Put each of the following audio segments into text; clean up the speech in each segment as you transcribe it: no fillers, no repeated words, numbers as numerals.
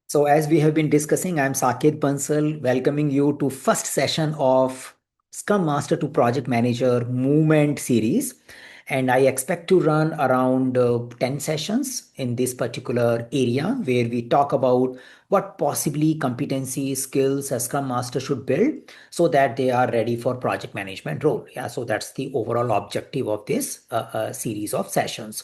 So as we have been discussing, I'm Saket Bansal, welcoming you to first session of Scrum Master to Project Manager Movement series. And I expect to run around 10 sessions in this particular area where we talk about what possibly competency skills a Scrum Master should build so that they are ready for project management role. Yeah, so that's the overall objective of this series of sessions.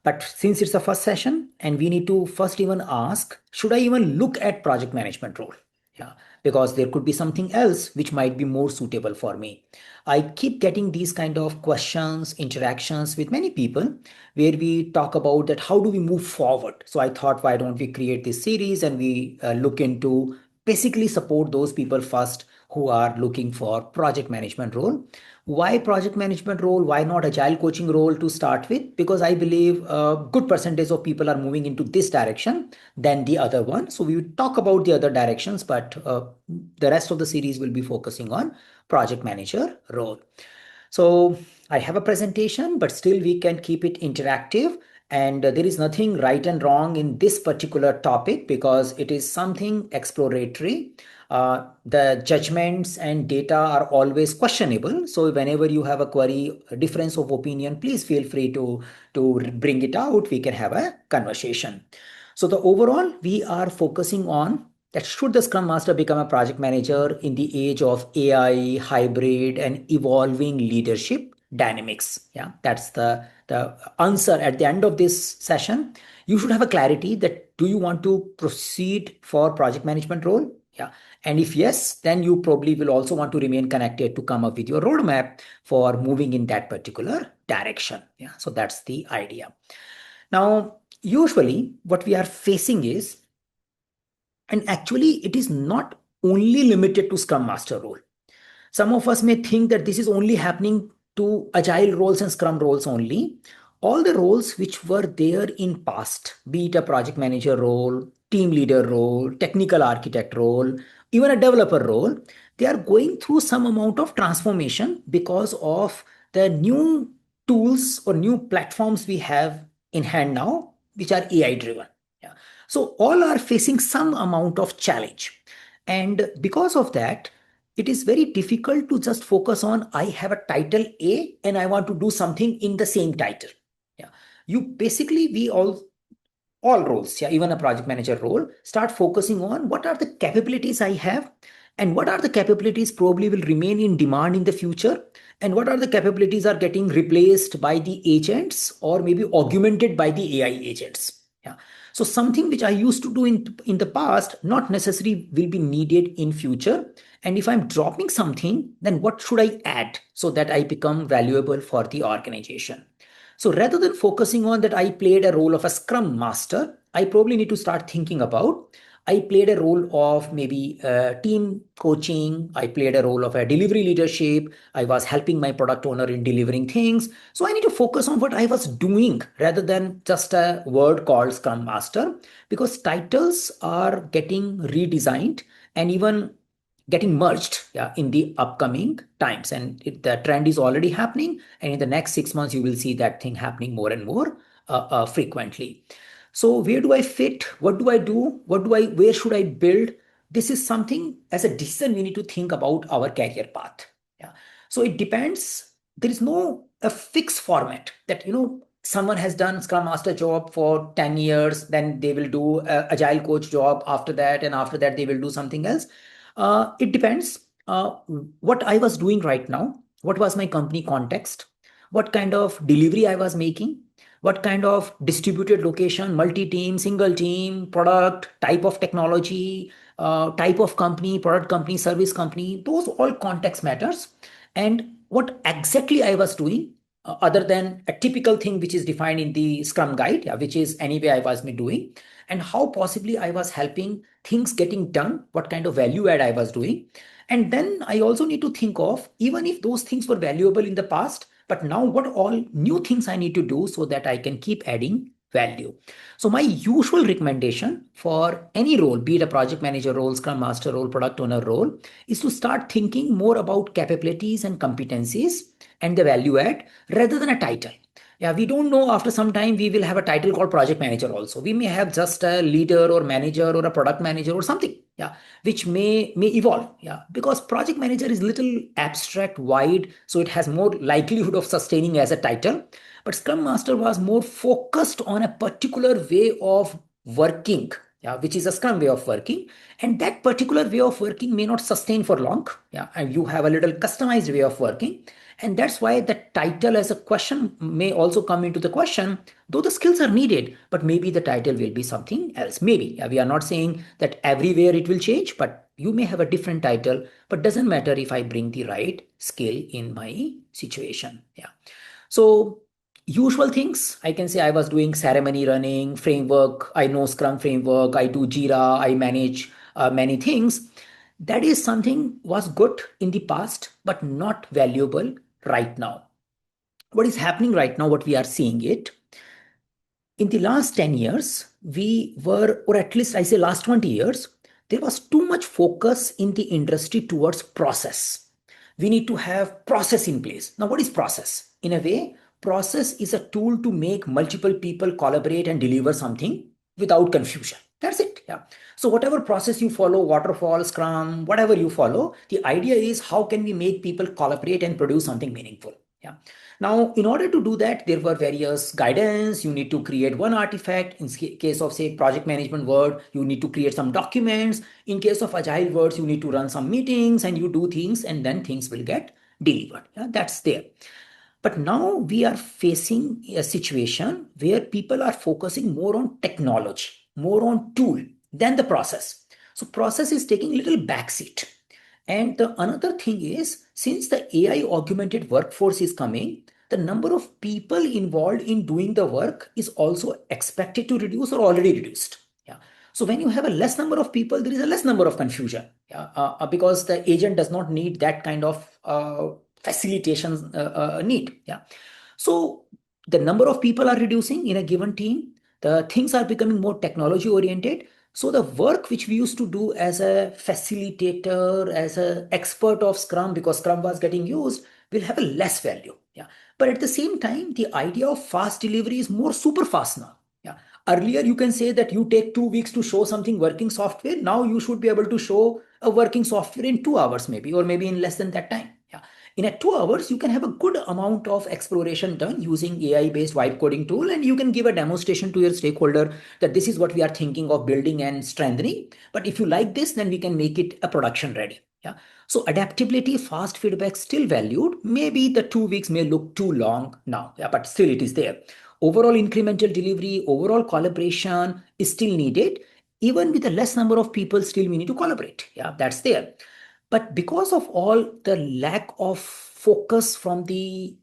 But since it's the first session and we need to first even ask, should I even look at project management role? Yeah, because there could be something else which might be more suitable for me. I keep getting these kind of questions, interactions with many people where we talk about that how do we move forward. So I thought, why don't we create this series and we look into basically support those people first who are looking for project management role. Why project management role? Why not agile coaching role to start with? Because I believe a good percentage of people are moving into this direction than the other one. So we will talk about the other directions, but the rest of the series will be focusing on project manager role. So I have a presentation, but still we can keep it interactive. And there is nothing right and wrong in this particular topic because it is something exploratory. The judgments and data are always questionable. So whenever you have a query, a difference of opinion, please feel free to bring it out. We can have a conversation. So the overall, we are focusing on that should the Scrum Master become a project manager in the age of AI, hybrid, and evolving leadership dynamics? Yeah, that's the answer at the end of this session. You should have a clarity that do you want to proceed for project management role? Yeah. And if yes, then you probably will also want to remain connected to come up with your roadmap for moving in that particular direction. Yeah. So that's the idea. Now, usually what we are facing is, and actually it is not only limited to Scrum Master role. Some of us may think that this is only happening to agile roles and scrum roles only. All the roles which were there in past, be it a project manager role, team leader role, technical architect role, even a developer role, they are going through some amount of transformation because of the new tools or new platforms we have in hand now, which are AI driven. Yeah. So all are facing some amount of challenge. And because of that, it is very difficult to just focus on I have a title A and I want to do something in the same title. Yeah. You basically we all roles, yeah, even a project manager role, start focusing on what are the capabilities I have and what are the capabilities probably will remain in demand in the future and what are the capabilities are getting replaced by the agents or maybe augmented by the AI agents. Yeah. So something which I used to do in the past, not necessarily will be needed in future. And if I'm dropping something, then what should I add so that I become valuable for the organization? So rather than focusing on that, I played a role of a Scrum Master, I probably need to start thinking about I played a role of maybe team coaching. I played a role of a delivery leadership. I was helping my product owner in delivering things. So I need to focus on what I was doing rather than just a word called Scrum Master because titles are getting redesigned and even getting merged, yeah, in the upcoming times. And the trend is already happening. And in the next 6 months, you will see that thing happening more and more frequently. So where do I fit? What do I do? Where should I build? This is something as a decision we need to think about our career path. Yeah. So it depends. There is no a fixed format that, someone has done Scrum Master job for 10 years, then they will do a Agile Coach job after that, and after that they will do something else. It depends what I was doing right now, what was my company context, what kind of delivery I was making, what kind of distributed location, multi-team, single team, product, type of technology, type of company, product company, service company, those all context matters. And what exactly I was doing, other than a typical thing which is defined in the Scrum guide, yeah, which is anyway I was doing, and how possibly I was helping things getting done, what kind of value add I was doing. And then I also need to think of, even if those things were valuable in the past, but now what all new things I need to do so that I can keep adding value. So my usual recommendation for any role, be it a project manager role, Scrum Master role, product owner role, is to start thinking more about capabilities and competencies and the value add rather than a title. Yeah, we don't know, after some time we will have a title called project manager also. We may have just a leader or manager or a product manager or something. Yeah, which may evolve. Yeah, because project manager is little abstract, wide, so it has more likelihood of sustaining as a title. But Scrum Master was more focused on a particular way of working. Yeah, which is a Scrum way of working, and that particular way of working may not sustain for long. Yeah, and you have a little customized way of working, and that's why the title as a question may also come into the question, though the skills are needed, but maybe the title will be something else. Maybe. Yeah, we are not saying that everywhere it will change, but you may have a different title, but doesn't matter if I bring the right skill in my situation. Yeah. So usual things, I can say I was doing ceremony running, framework. I know Scrum framework. I do Jira. I manage many things. That is something was good in the past, but not valuable right now. What is happening right now, what we are seeing it, in the last 10 years, we were, or at least I say last 20 years, there was too much focus in the industry towards process. We need to have process in place. Now, what is process? In a way, process is a tool to make multiple people collaborate and deliver something without confusion. That's it. Yeah. So whatever process you follow, waterfall, scrum, whatever you follow, the idea is how can we make people collaborate and produce something meaningful? Yeah. Now, in order to do that, there were various guidance. You need to create one artifact. In case of, say, project management word, you need to create some documents. In case of agile words, you need to run some meetings and you do things and then things will get delivered. Yeah, that's there. But now we are facing a situation where people are focusing more on technology, more on tool than the process. So process is taking a little backseat. And the another thing is, since the AI augmented workforce is coming, the number of people involved in doing the work is also expected to reduce or already reduced. Yeah. So when you have a less number of people, there is a less number of confusion. Yeah. Because the agent does not need that kind of facilitation need. Yeah. So the number of people are reducing in a given team. The things are becoming more technology oriented. So the work which we used to do as a facilitator, as an expert of Scrum, because Scrum was getting used, will have a less value. Yeah. But at the same time, the idea of fast delivery is more super fast now. Yeah. Earlier, you can say that you take 2 weeks to show something working software. Now you should be able to show a working software in 2 hours, maybe, or maybe in less than that time. Yeah. In a 2 hours, you can have a good amount of exploration done using AI-based vibe coding tool, and you can give a demonstration to your stakeholder that this is what we are thinking of building and strengthening. But if you like this, then we can make it a production ready. Yeah. So adaptability, fast feedback still valued. Maybe the 2 weeks may look too long now, yeah, but still it is there. Overall incremental delivery, overall collaboration is still needed. Even with a less number of people, still we need to collaborate. Yeah, that's there. But because of all the lack of focus from the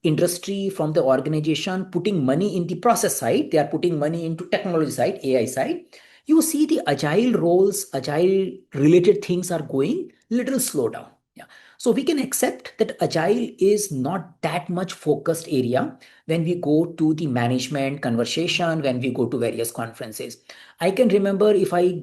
industry, from the organization, putting money in the process side, they are putting money into technology side, AI side, you see the agile roles, agile related things are going little slow down. Yeah. So we can accept that agile is not that much focused area when we go to the management conversation, when we go to various conferences. I can remember if I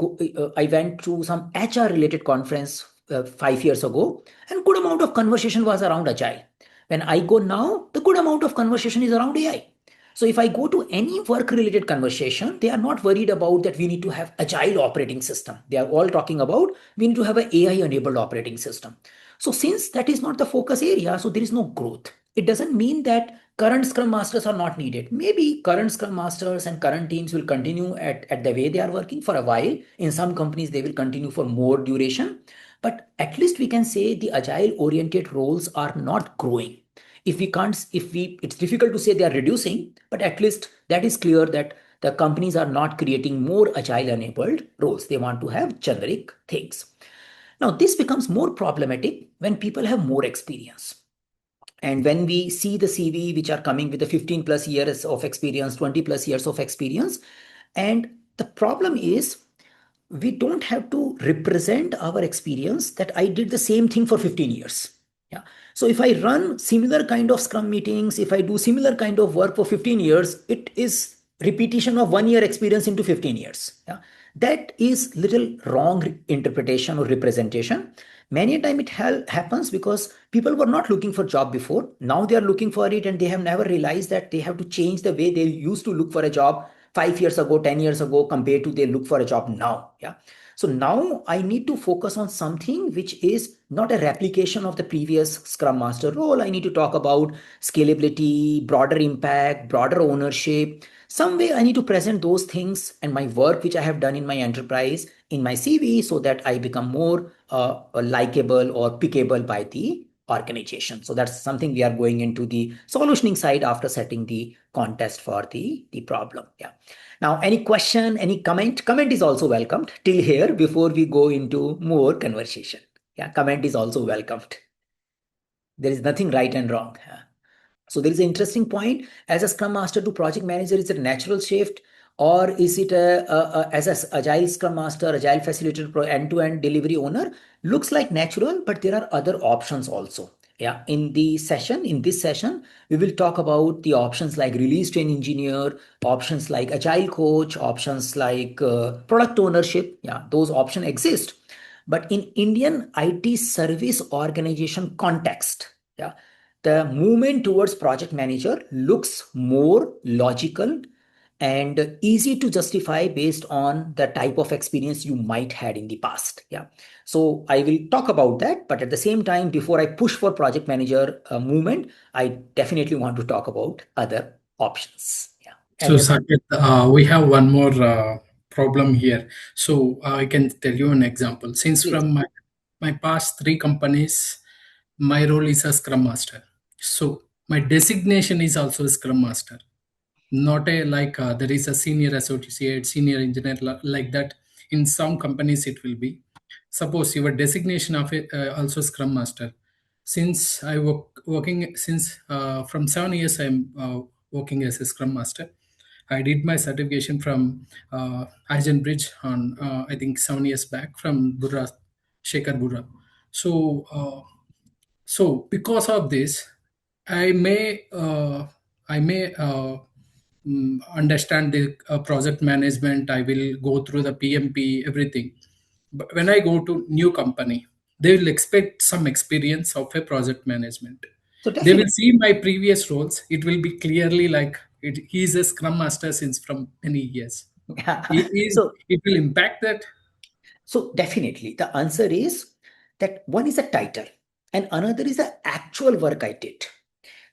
went to some HR related conference 5 years ago, and good amount of conversation was around agile. When I go now, the good amount of conversation is around AI. So if I go to any work related conversation, they are not worried about that we need to have agile operating system. They are all talking about we need to have an AI enabled operating system. So since that is not the focus area, so there is no growth. It doesn't mean that current Scrum Masters are not needed. Maybe current Scrum Masters and current teams will continue at the way they are working for a while. In some companies, they will continue for more duration. But at least we can say the agile oriented roles are not growing. If we can't, if we, it's difficult to say they are reducing, but at least that is clear that the companies are not creating more agile enabled roles. They want to have generic things. Now, this becomes more problematic when people have more experience. And when we see the CV, which are coming with the 15 plus years of experience, 20 plus years of experience, and the problem is we don't have to represent our experience that I did the same thing for 15 years. Yeah. So if I run similar kind of Scrum meetings, if I do similar kind of work for 15 years, it is repetition of 1 year experience into 15 years. Yeah. That is little wrong interpretation or representation. Many a time it happens because people were not looking for job before. Now they are looking for it, and they have never realized that they have to change the way they used to look for a job 5 years ago, 10 years ago, compared to they look for a job now. Yeah. So now I need to focus on something which is not a replication of the previous Scrum Master role. I need to talk about scalability, broader impact, broader ownership. Some way I need to present those things and my work which I have done in my enterprise in my CV, so that I become more likable or pickable by the organization. So that's something we are going into the solutioning side after setting the contest for the problem. Yeah. Now, any question, any comment? Comment is also welcomed till here before we go into more conversation. Yeah, comment is also welcomed. There is nothing right and wrong. Yeah. So there is an interesting point. As a Scrum Master to project manager, is it a natural shift, or is it as a agile Scrum Master, agile facilitator, end-to-end delivery owner? Looks like natural, but there are other options also. Yeah, in this session, we will talk about the options like release train engineer, options like Agile Coach, options like product ownership. Yeah, those options exist. But in Indian IT service organization context, yeah, the movement towards project manager looks more logical and easy to justify based on the type of experience you might had in the past. Yeah. So I will talk about that, but at the same time, before I push for project manager movement, I definitely want to talk about other options. Yeah. So, Any other? Saket, we have one more problem here. So, I can tell you an example. Since Please. from my past three companies, my role is a Scrum Master. So, my designation is also a Scrum Master, not a like there is a senior associate, senior engineer like that. In some companies, it will be. Suppose your designation of it also Scrum Master. Since I working since from 7 years, I'm working as a Scrum Master. I did my certification from Arjun Bridge on I think 7 years back from Burra, Shekhar Burra. So because of this, I may understand the project management. I will go through the PMP everything. But when I go to new company, they will expect some experience of a project management. So They will definitely. see my previous roles. It will be clearly like he is a Scrum Master since from many years. So It will impact that. So definitely the answer is that one is a title and another is the actual work I did.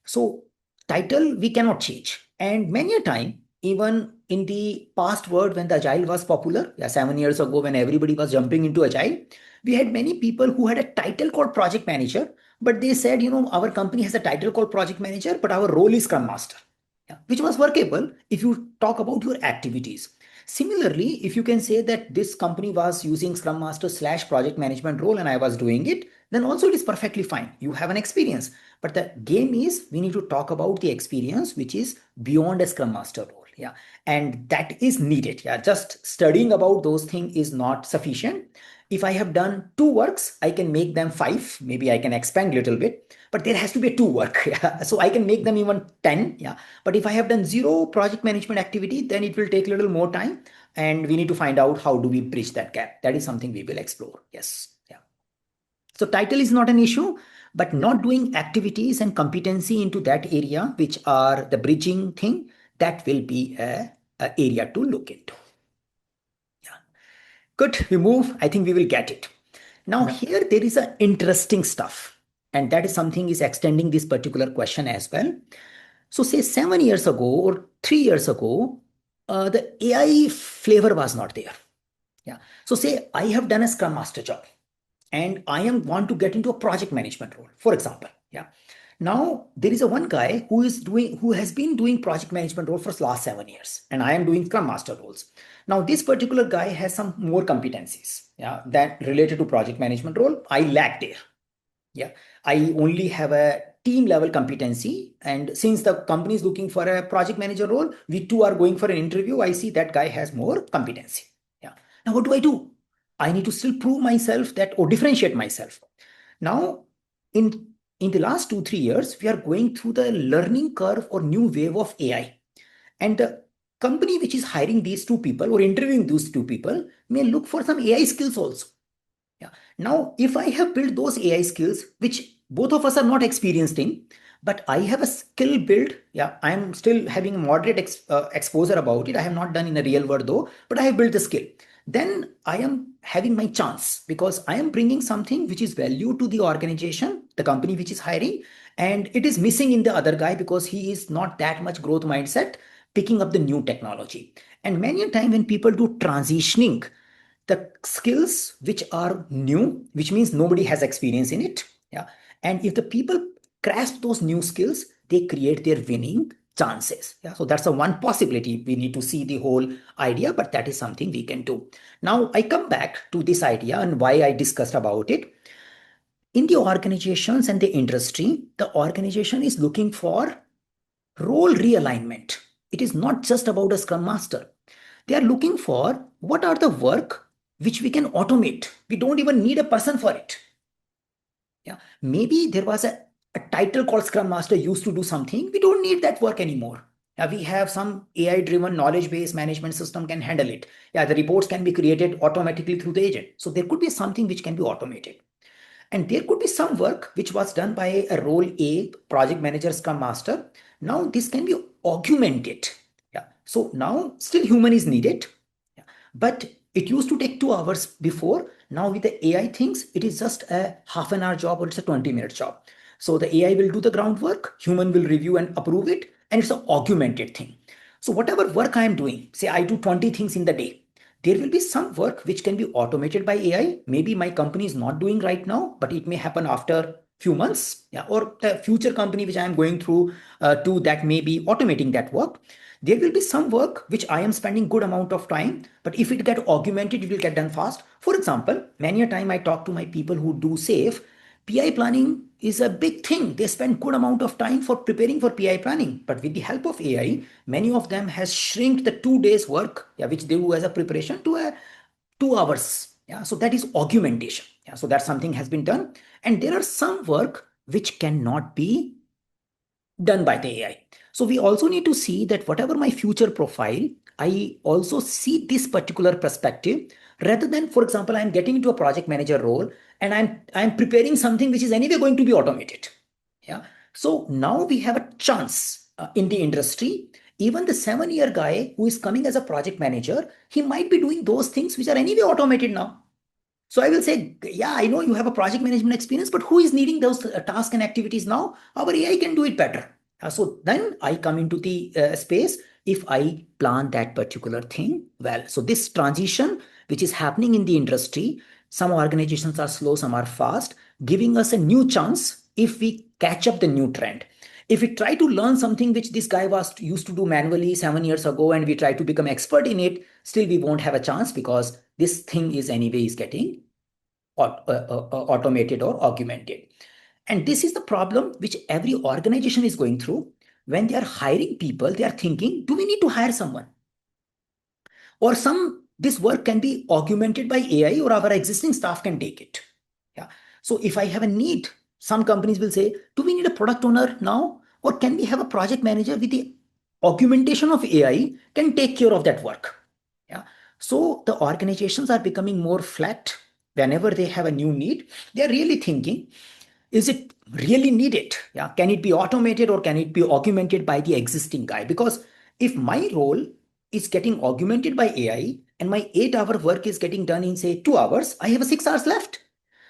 So title we cannot change. And many a time, even in the past world when the agile was popular, yeah, 7 years ago when everybody was jumping into agile, we had many people who had a title called project manager, but they said, our company has a title called project manager, but our role is Scrum Master. Yeah, which was workable if you talk about your activities. Similarly, if you can say that this company was using Scrum Master / project management role and I was doing it, then also it is perfectly fine. You have an experience. But the game is we need to talk about the experience which is beyond a Scrum Master role. Yeah. And that is needed. Yeah. Just studying about those things is not sufficient. If I have done two works, I can make them five. Maybe I can expand a little bit, but there has to be a two work. Yeah. So I can make them even 10. Yeah. But if I have done zero project management activity, then it will take a little more time. And we need to find out how do we bridge that gap. That is something we will explore. Yes. Yeah. So title is not an issue, but not doing activities and competency into that area, which are the bridging thing, that will be a area to look into. Yeah. Good. We move. I think we will get it. Now Yeah. here there is a interesting stuff, and that is something is extending this particular question as well. So say 7 years ago or 3 years ago, the AI flavor was not there. Yeah. So say I have done a Scrum Master job and I am want to get into a project management role, for example. Yeah. Now there is a one guy who has been doing project management role for the last 7 years, and I am doing Scrum Master roles. Now this particular guy has some more competencies, yeah, that related to project management role. I lack there. Yeah, I only have a team level competency. And since the company is looking for a project manager role, we two are going for an interview. I see that guy has more competency. Yeah. Now, what do I do? I need to still prove myself that or differentiate myself. Now, in in the last 2 3 years, we are going through the learning curve or new wave of AI. And the company which is hiring these two people or interviewing those two people may look for some AI skills also. Yeah. Now, if I have built those AI skills, which both of us are not experienced in, but I have a skill build. Yeah, I am still having moderate exposure about it. I have not done in a real world though, but I have built the skill. Then I am having my chance because I am bringing something which is value to the organization, the company which is hiring, and it is missing in the other guy because he is not that much growth mindset, picking up the new technology. And many a time when people do transitioning, the skills which are new, which means nobody has experience in it. Yeah. And if the people grasp those new skills, they create their winning chances. Yeah. So that's a one possibility. We need to see the whole idea, but that is something we can do. Now I come back to this idea and why I discussed about it. In the organizations and the industry, the organization is looking for role realignment. It is not just about a scrum master. They are looking for what are the work which we can automate. We don't even need a person for it. Yeah. Maybe there was a title called Scrum Master used to do something. We don't need that work anymore. Yeah, we have some AI driven knowledge based management system can handle it. Yeah, the reports can be created automatically through the agent. So there could be something which can be automated. And there could be some work which was done by a role A, project manager, scrum master. Now this can be augmented. Yeah. So now still human is needed. Yeah. But it used to take 2 hours before. Now with the AI things, it is just a half an hour job or it's a 20-minute job. So the AI will do the groundwork, human will review and approve it, and it's an augmented thing. So whatever work I am doing, say I do 20 things in the day, there will be some work which can be automated by AI. Maybe my company is not doing right now, but it may happen after few months. Yeah, or the future company which I am going through to that may be automating that work. There will be some work which I am spending good amount of time, but if it get augmented, it will get done fast. For example, many a time I talk to my people who do safe. PI planning is a big thing. They spend good amount of time for preparing for PI planning, but with the help of AI, many of them has shrink the 2 days work, yeah, which they do as a preparation to a 2 hours. Yeah, so that is augmentation. Yeah, so that something has been done, and there are some work which cannot be done by the AI. So we also need to see that whatever my future profile, I also see this particular perspective rather than, for example, I'm getting into a project manager role and I'm preparing something which is anyway going to be automated. Yeah. So now we have a chance in the industry. Even the 7-year guy who is coming as a project manager, he might be doing those things which are anyway automated now. So I will say, yeah, I know you have a project management experience, but who is needing those tasks and activities now? Our AI can do it better. So then I come into the space if I plan that particular thing well. So this transition, which is happening in the industry, some organizations are slow, some are fast, giving us a new chance if we catch up the new trend. If we try to learn something which this guy was used to do manually 7 years ago and we try to become expert in it, still we won't have a chance because this thing is anyway is getting automated or augmented. And this is the problem which every organization is going through. When they are hiring people, they are thinking, do we need to hire someone? Or some this work can be augmented by AI or our existing staff can take it. Yeah. So if I have a need, some companies will say, do we need a product owner now? Or can we have a project manager with the augmentation of AI can take care of that work? Yeah. So the organizations are becoming more flat whenever they have a new need. They're really thinking, is it really needed? Yeah. Can it be automated or can it be augmented by the existing guy? Because if my role is getting augmented by AI and my 8 hour work is getting done in say 2 hours, I have a 6 hours left.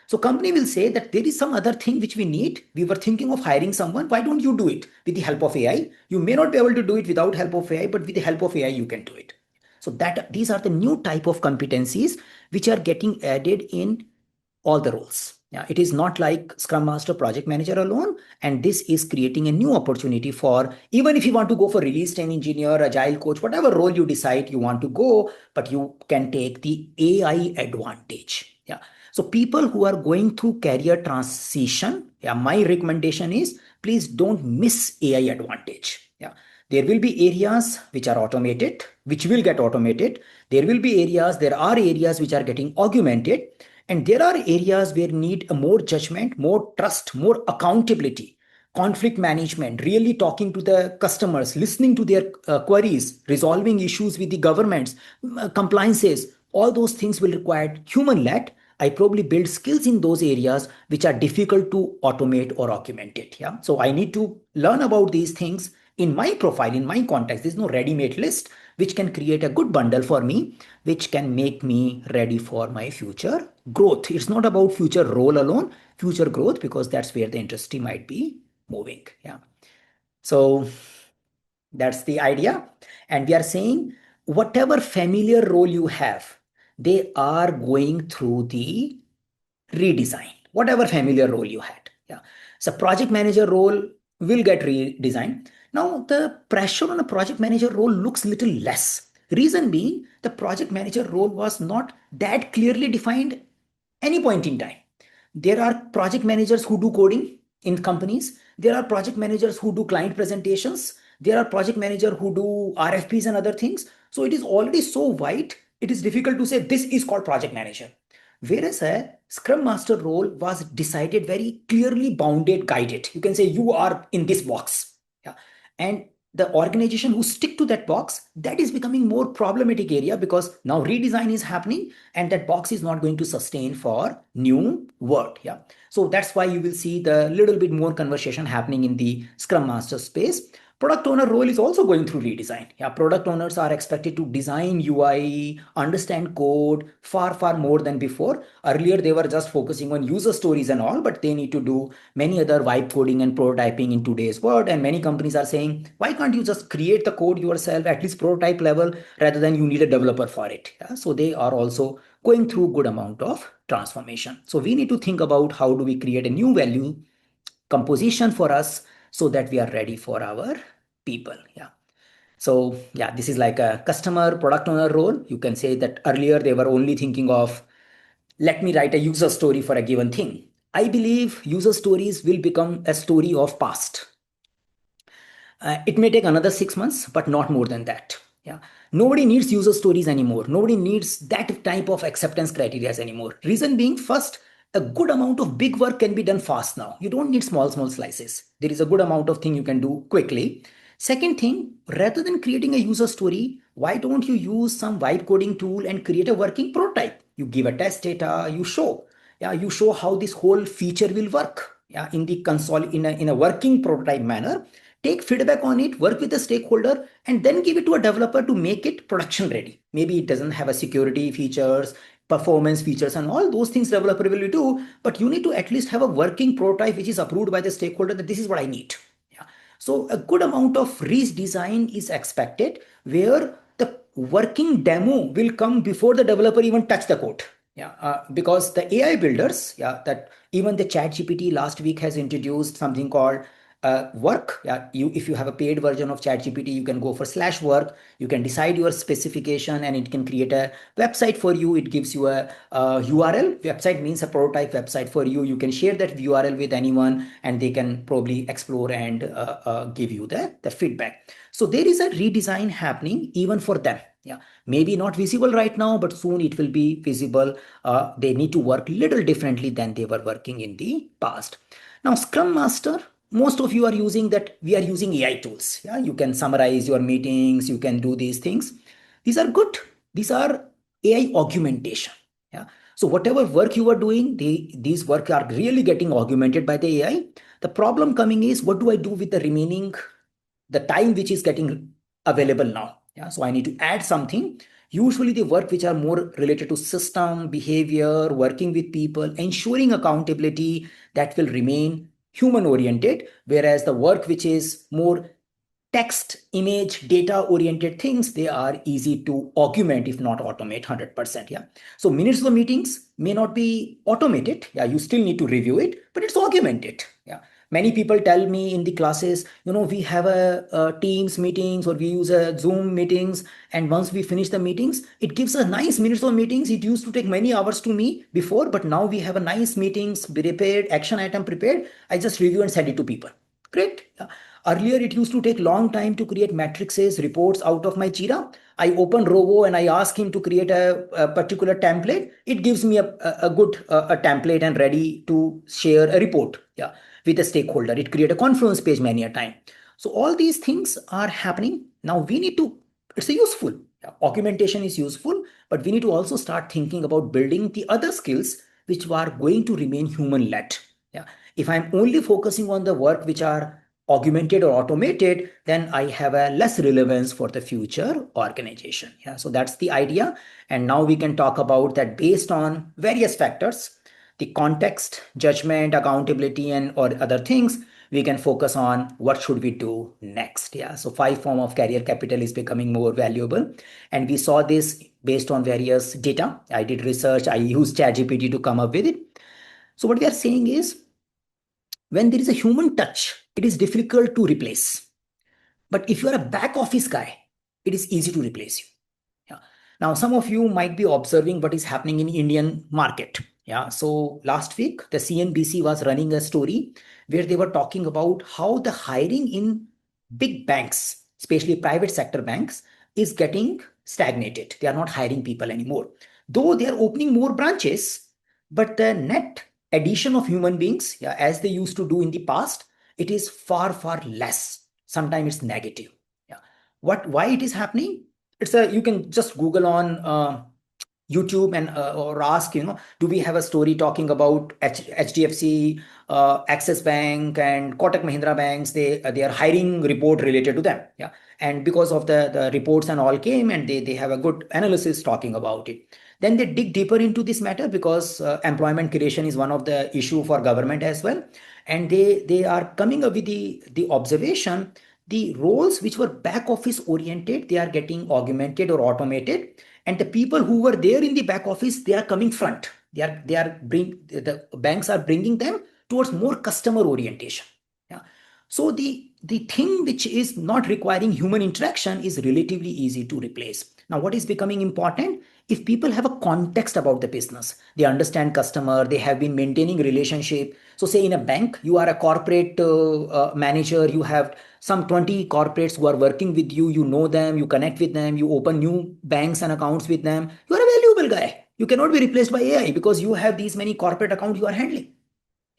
So company will say that there is some other thing which we need. We were thinking of hiring someone. Why don't you do it with the help of AI? You may not be able to do it without help of AI, but with the help of AI, you can do it. So that these are the new type of competencies which are getting added in all the roles. Yeah, it is not like Scrum Master, Project Manager alone, and this is creating a new opportunity for even if you want to go for release train engineer, Agile Coach, whatever role you decide you want to go, but you can take the AI advantage. Yeah. So people who are going through career transition, yeah, my recommendation is please don't miss AI advantage. Yeah. There will be areas which are automated, which will get automated. There are areas which are getting augmented, and there are areas where need a more judgment, more trust, more accountability. conflict management, really talking to the customers, listening to their queries, resolving issues with the governments, compliances, all those things will require human led. I probably build skills in those areas which are difficult to automate or augment it. Yeah. So I need to learn about these things in my profile, in my context. There's no ready-made list which can create a good bundle for me, which can make me ready for my future growth. It's not about future role alone, future growth, because that's where the industry might be moving. Yeah. So that's the idea. And we are saying whatever familiar role you have, they are going through the redesign, whatever familiar role you had. Yeah. So project manager role will get redesigned. Now the pressure on a project manager role looks little less. Reason being, the project manager role was not that clearly defined any point in time. There are project managers who do coding in companies. There are project managers who do client presentations. There are project managers who do RFPs and other things. So it is already so wide, it is difficult to say this is called project manager. Whereas a Scrum Master role was decided very clearly bounded, guided. You can say you are in this box. Yeah. And the organization who stick to that box, that is becoming more problematic area, because now redesign is happening and that box is not going to sustain for new work. Yeah. So that's why you will see the little bit more conversation happening in the Scrum Master space. Product owner role is also going through redesign. Yeah, product owners are expected to design UI, understand code far more than before. Earlier, they were just focusing on user stories and all, but they need to do many other vibe coding and prototyping in today's world. And many companies are saying, why can't you just create the code yourself, at least prototype level, rather than you need a developer for it? Yeah? So they are also going through good amount of transformation. So we need to think about how do we create a new value composition for us so that we are ready for our people. Yeah. So yeah, this is like a customer product owner role. You can say that earlier they were only thinking of, let me write a user story for a given thing. I believe user stories will become a story of past. It may take another 6 months, but not more than that. Yeah. Nobody needs user stories anymore. Nobody needs that type of acceptance criteria anymore. Reason being, first, a good amount of big work can be done fast now. You don't need small slices. There is a good amount of thing you can do quickly. Second thing, rather than creating a user story, why don't you use some vibe coding tool and create a working prototype? You give a test data, you show. Yeah, you show how this whole feature will work. Yeah, in the console in a working prototype manner, take feedback on it, work with the stakeholder, and then give it to a developer to make it production ready. Maybe it doesn't have a security features, performance features, and all those things developer will do, but you need to at least have a working prototype which is approved by the stakeholder that this is what I need. Yeah. So a good amount of redesign is expected, where the working demo will come before the developer even touch the code. Yeah, because the AI builders, yeah, that even the ChatGPT last week has introduced something called work. Yeah, you if you have a paid version of ChatGPT, you can go for /work. You can decide your specification, and it can create a website for you. It gives you a URL. Website means a prototype website for you. You can share that URL with anyone, and they can probably explore and give you the feedback. So there is a redesign happening even for them. Yeah, maybe not visible right now, but soon it will be visible. They need to work little differently than they were working in the past. Now, Scrum Master, most of you are using that. We are using AI tools. Yeah, you can summarize your meetings. You can do these things. These are good. These are AI augmentation. Yeah. So whatever work you are doing, these work are really getting augmented by the AI. The problem coming is, what do I do with the remaining, the time which is getting available now? Yeah, so I need to add something. Usually the work which are more related to system behavior, working with people, ensuring accountability, that will remain human oriented, whereas the work which is more text, image, data oriented things, they are easy to augment if not automate 100%. Yeah. So minutes of meetings may not be automated. Yeah, you still need to review it, but it's augmented. Yeah. Many people tell me in the classes, we have a Teams meetings, or we use a Zoom meetings, and once we finish the meetings, it gives a nice minutes of meetings. It used to take many hours to me before, but now we have a nice meetings prepared, action item prepared. I just review and send it to people. Great. Earlier, it used to take long time to create matrices, reports out of my Jira. I open Rovo and I ask him to create a particular template. It gives me a good a template and ready to share a report, yeah, with a stakeholder. It create a Confluence page many a time. So all these things are happening. Now we need to, it's a useful, yeah, augmentation is useful, but we need to also start thinking about building the other skills which are going to remain human led. Yeah. If I'm only focusing on the work which are augmented or automated, then I have a less relevance for the future organization. Yeah, so that's the idea. And now we can talk about that based on various factors, the context, judgment, accountability, and or other things. We can focus on what should we do next. Yeah, so 5 form of career capital is becoming more valuable, and we saw this based on various data. I did research. I used ChatGPT to come up with it. So what we are saying is, when there is a human touch, it is difficult to replace. But if you are a back office guy, it is easy to replace you. Yeah. Now, some of you might be observing what is happening in Indian market. Yeah. So last week, the CNBC was running a story where they were talking about how the hiring in big banks, especially private sector banks, is getting stagnated. They are not hiring people anymore. Though they are opening more branches, but the net addition of human beings, yeah, as they used to do in the past, it is far, far less. Sometimes it's negative. Yeah. Why it is happening? It's a, you can just Google on YouTube and or ask, do we have a story talking about HDFC, Axis Bank, and Kotak Mahindra banks? They are hiring report related to them. Yeah, and because of the reports and all came, and they have a good analysis talking about it. Then they dig deeper into this matter because employment creation is one of the issue for government as well, and they are coming up with the observation, the roles which were back office oriented, they are getting augmented or automated, and the people who were there in the back office, they are coming front. They are bring the banks are bringing them towards more customer orientation. Yeah. So the thing which is not requiring human interaction is relatively easy to replace. Now what is becoming important, if people have a context about the business, they understand customer, they have been maintaining relationship. So say in a bank, you are a corporate manager, you have some 20 corporates who are working with you, you know them, you connect with them, you open new banks and accounts with them, you are a valuable guy. You cannot be replaced by AI because you have these many corporate accounts you are handling.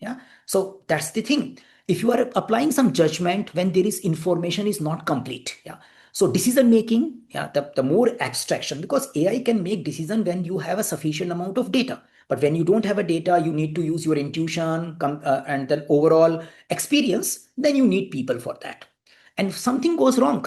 Yeah. So that's the thing. If you are applying some judgment when there is information is not complete. Yeah. So decision making, yeah, the more abstraction, because AI can make decision when you have a sufficient amount of data. But when you don't have a data, you need to use your intuition and then overall experience, then you need people for that. And if something goes wrong,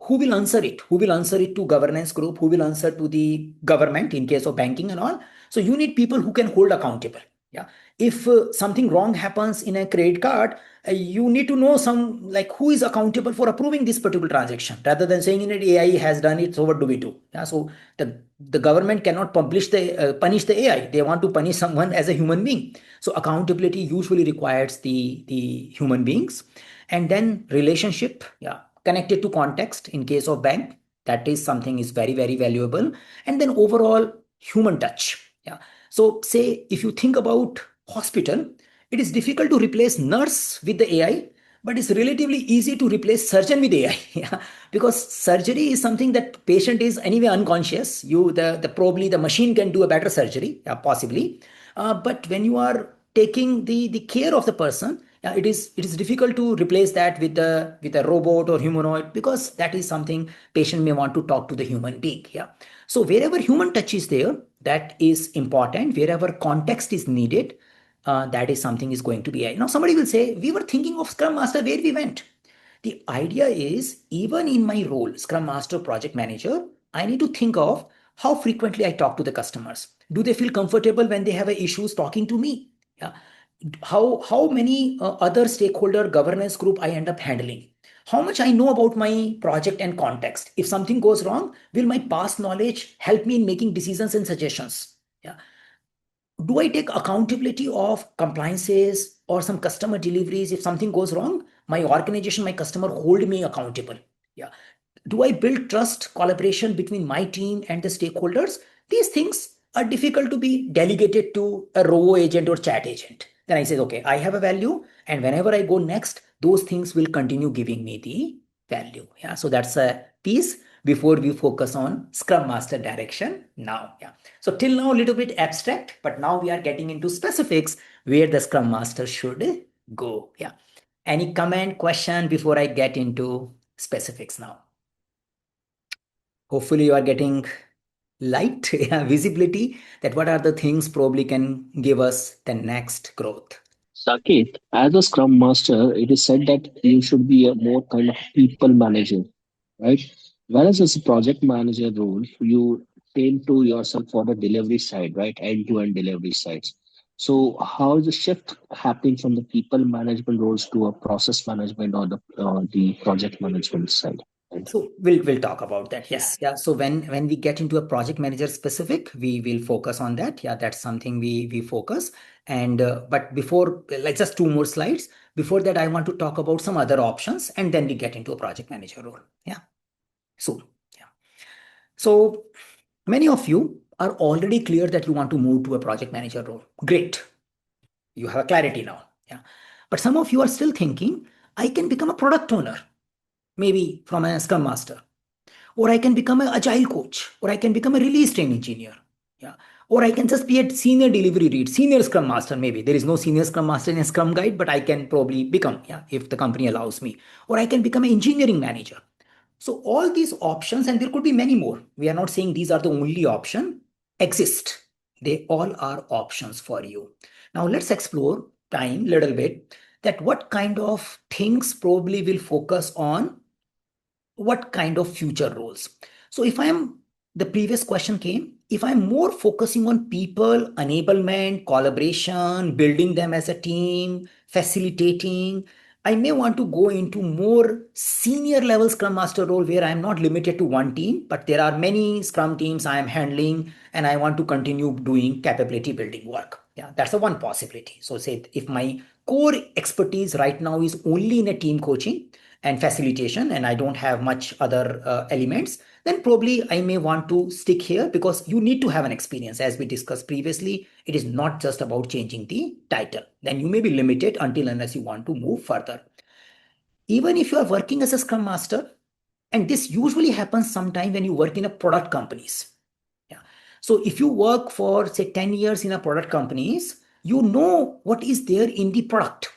who will answer it? Who will answer it to governance group? Who will answer to the government in case of banking and all? So you need people who can hold accountable. Yeah. If something wrong happens in a credit card, you need to know some, like, who is accountable for approving this particular transaction, rather than saying in it AI has done it, so what do we do? Yeah. So the government cannot punish the AI. They want to punish someone as a human being. So accountability usually requires the human beings. And then relationship, yeah, connected to context in case of bank, that is something is very, very valuable. And then overall human touch. Yeah. So say if you think about hospital, it is difficult to replace nurse with the AI, but it's relatively easy to replace surgeon with AI. Yeah. Because surgery is something that patient is anyway unconscious. The probably the machine can do a better surgery, yeah, possibly. But when you are taking the care of the person, yeah, it is difficult to replace that with a robot or humanoid, because that is something patient may want to talk to the human being. Yeah. So wherever human touch is there, that is important. Wherever context is needed, that is something is going to be AI. Now somebody will say, we were thinking of Scrum Master, where we went. The idea is, even in my role, Scrum Master project manager, I need to think of how frequently I talk to the customers. Do they feel comfortable when they have issues talking to me? Yeah. How many other stakeholder governance group I end up handling? How much I know about my project and context? If something goes wrong, will my past knowledge help me in making decisions and suggestions? Yeah. Do I take accountability of compliances or some customer deliveries? If something goes wrong, my organization, my customer hold me accountable. Yeah. Do I build trust, collaboration between my team and the stakeholders? These things are difficult to be delegated to a robo agent or chat agent. Then I say, okay, I have a value, and whenever I go next, those things will continue giving me the value. Yeah. So that's a piece before we focus on Scrum Master direction now. Yeah. So till now, a little bit abstract, but now we are getting into specifics where the Scrum Master should go. Yeah. Any comment, question before I get into specifics now? Hopefully, you are getting light, yeah, visibility that what are the things probably can give us the next growth. Saket, as a Scrum Master, it is said that you should be a more kind of people manager, right? Whereas as a project manager role, you tend to yourself for the delivery side, right? End-to-end delivery sides. So how is the shift happening from the people management roles to a process management or the project management side? Right? So we'll talk about that. Yes. Yeah. So when we get into a project manager specific, we will focus on that. Yeah, that's something we focus. And but before, like just two more slides. Before that, I want to talk about some other options, and then we get into a project manager role. Yeah. So yeah. So many of you are already clear that you want to move to a project manager role. Great. You have a clarity now. Yeah. But some of you are still thinking, I can become a product owner, maybe from a Scrum Master, or I can become an Agile Coach, or I can become a release train engineer. Yeah. Or I can just be a senior delivery lead, senior Scrum Master. Maybe there is no senior Scrum Master in a Scrum Guide, but I can probably become, yeah, if the company allows me. Or I can become an engineering manager. So all these options, and there could be many more. We are not saying these are the only option exist. They all are options for you. Now let's explore time little bit that what kind of things probably will focus on what kind of future roles. So if I am, the previous question came, if I'm more focusing on people, enablement, collaboration, building them as a team, facilitating, I may want to go into more senior level Scrum Master role where I'm not limited to one team, but there are many Scrum teams I am handling and I want to continue doing capability building work. Yeah, that's a one possibility. So say if my core expertise right now is only in a team coaching, and facilitation and I don't have much other elements, then probably I may want to stick here because you need to have an experience. As we discussed previously, it is not just about changing the title. Then you may be limited until unless you want to move further. Even if you are working as a Scrum Master, and this usually happens sometime when you work in a product companies. Yeah. So if you work for say 10 years in a product companies, you know what is there in the product.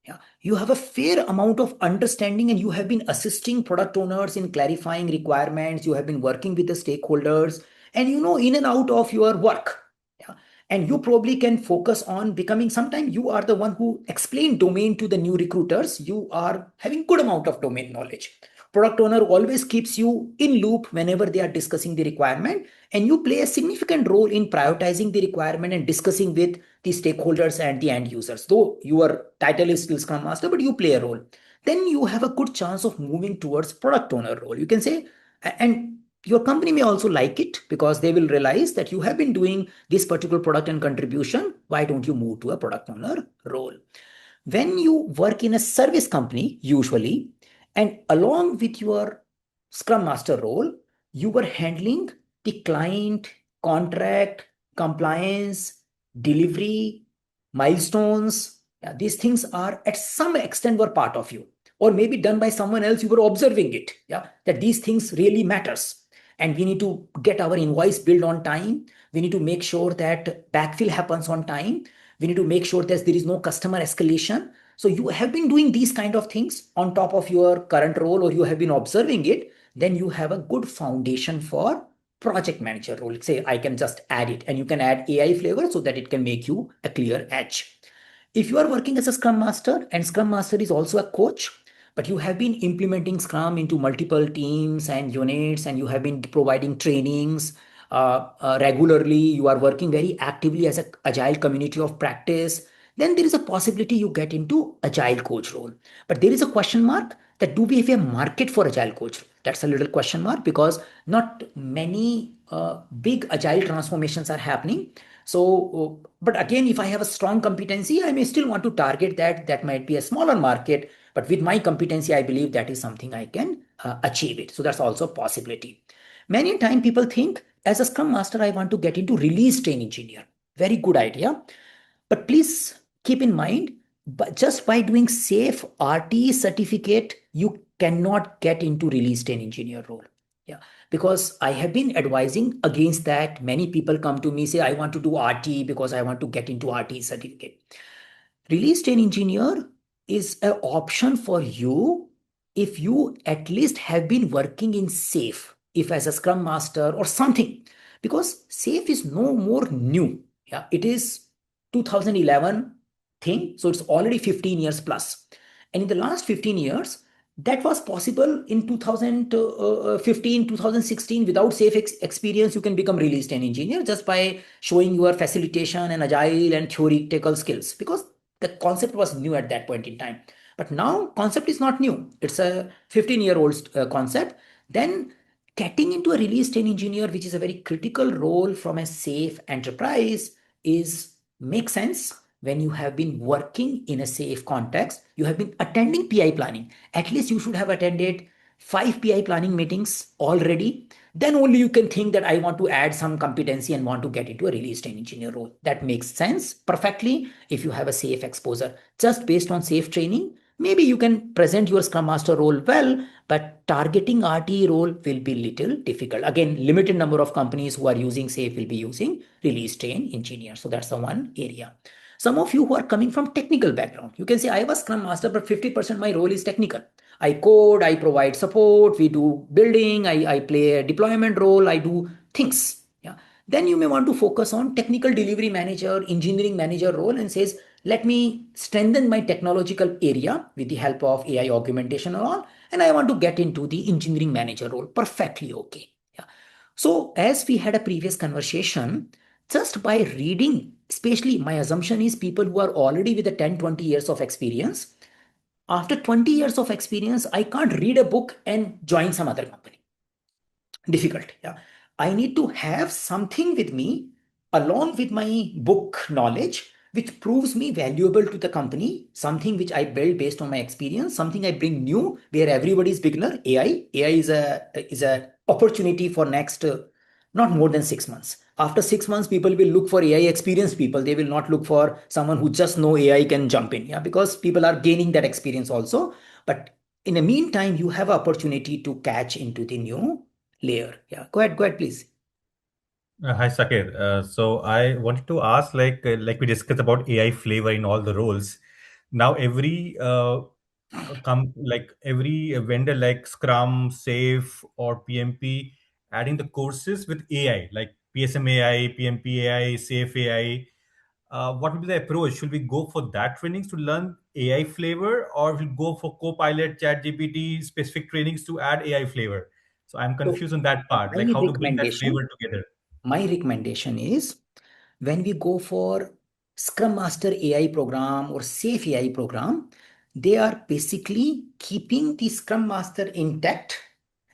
Yeah. You have a fair amount of understanding and you have been assisting product owners in clarifying requirements. You have been working with the stakeholders and you know in and out of your work. Yeah. And you probably can focus on becoming, sometimes you are the one who explain domain to the new recruiters. You are having good amount of domain knowledge. Product owner always keeps you in loop whenever they are discussing the requirement, and you play a significant role in prioritizing the requirement and discussing with the stakeholders and the end users. Though your title is still Scrum Master, but you play a role. Then you have a good chance of moving towards product owner role. You can say, and your company may also like it because they will realize that you have been doing this particular product and contribution. Why don't you move to a product owner role? When you work in a service company, usually, and along with your Scrum Master role, you were handling the client, contract, compliance, delivery, milestones. Yeah, these things are at some extent were part of you, or maybe done by someone else. You were observing it. Yeah, that these things really matters, and we need to get our invoice billed on time. We need to make sure that backfill happens on time. We need to make sure that there is no customer escalation. So you have been doing these kind of things on top of your current role, or you have been observing it. Then you have a good foundation for project manager role. Say I can just add it, and you can add AI flavor so that it can make you a clear edge. If you are working as a Scrum Master, and Scrum Master is also a coach, but you have been implementing Scrum into multiple teams and units, and you have been providing trainings regularly, you are working very actively as a agile community of practice, then there is a possibility you get into Agile Coach role. But there is a question mark that do we have a market for Agile Coach? That's a little question mark because not many big Agile transformations are happening. So, but again, if I have a strong competency, I may still want to target that. That might be a smaller market, but with my competency, I believe that is something I can achieve it. So that's also a possibility. Many time people think as a Scrum Master, I want to get into release train engineer. Very good idea. But please keep in mind, but just by doing safe RTE certificate, you cannot get into release train engineer role. Yeah, because I have been advising against that. Many people come to me, say, I want to do RTE because I want to get into RTE certificate. Release train engineer is an option for you if you at least have been working in safe, if as a scrum master or something, because safe is no more new. Yeah, it is 2011 thing, so it's already 15 years plus. And in the last 15 years, that was possible in 2015, 2016. Without safe experience, you can become released an engineer just by showing your facilitation and agile and theoretical skills, because the concept was new at that point in time. But now concept is not new, it's a 15-year-old concept. Then getting into a release train engineer, which is a very critical role from a safe enterprise, is makes sense when you have been working in a safe context, you have been attending PI planning. At least you should have attended 5 PI planning meetings already. Then only you can think that I want to add some competency and want to get into a release train engineer role. That makes sense perfectly if you have a safe exposure. Just based on safe training, maybe you can present your Scrum Master role well, but targeting RTE role will be little difficult. Again, limited number of companies who are using safe will be using release train engineer. So that's the one area. Some of you who are coming from technical background, you can say I was Scrum Master, but 50% my role is technical. I code, I provide support, we do building, I play a deployment role, I do things. Yeah. Then you may want to focus on technical delivery manager, engineering manager role, and says, let me strengthen my technological area with the help of AI augmentation and all, and I want to get into the engineering manager role. Perfectly okay. Yeah. So as we had a previous conversation, just by reading, especially my assumption is people who are already with a 10, 20 years of experience, after 20 years of experience, I can't read a book and join some other company. Difficult. Yeah. I need to have something with me along with my book knowledge, which proves me valuable to the company, something which I build based on my experience, something I bring new where everybody is beginner. AI is a opportunity for next not more than 6 months. After 6 months, people will look for AI experienced people. They will not look for someone who just know AI can jump in. Yeah, because people are gaining that experience also. But in the meantime, you have opportunity to catch into the new layer. Yeah, go ahead, please. Hi, Saket. So I wanted to ask, like we discussed about AI flavor in all the roles. Now every every vendor like Scrum, Safe, or PMP adding the courses with AI, like PSM AI, PMP AI, Safe AI. What will be the approach? Should we go for that trainings to learn AI flavor, or will go for Copilot, ChatGPT specific trainings to add AI flavor? So I'm So confused on that part, my like how to bring that recommendation, flavor together. my recommendation is when we go for Scrum Master AI program or Safe AI program, they are basically keeping the Scrum Master intact,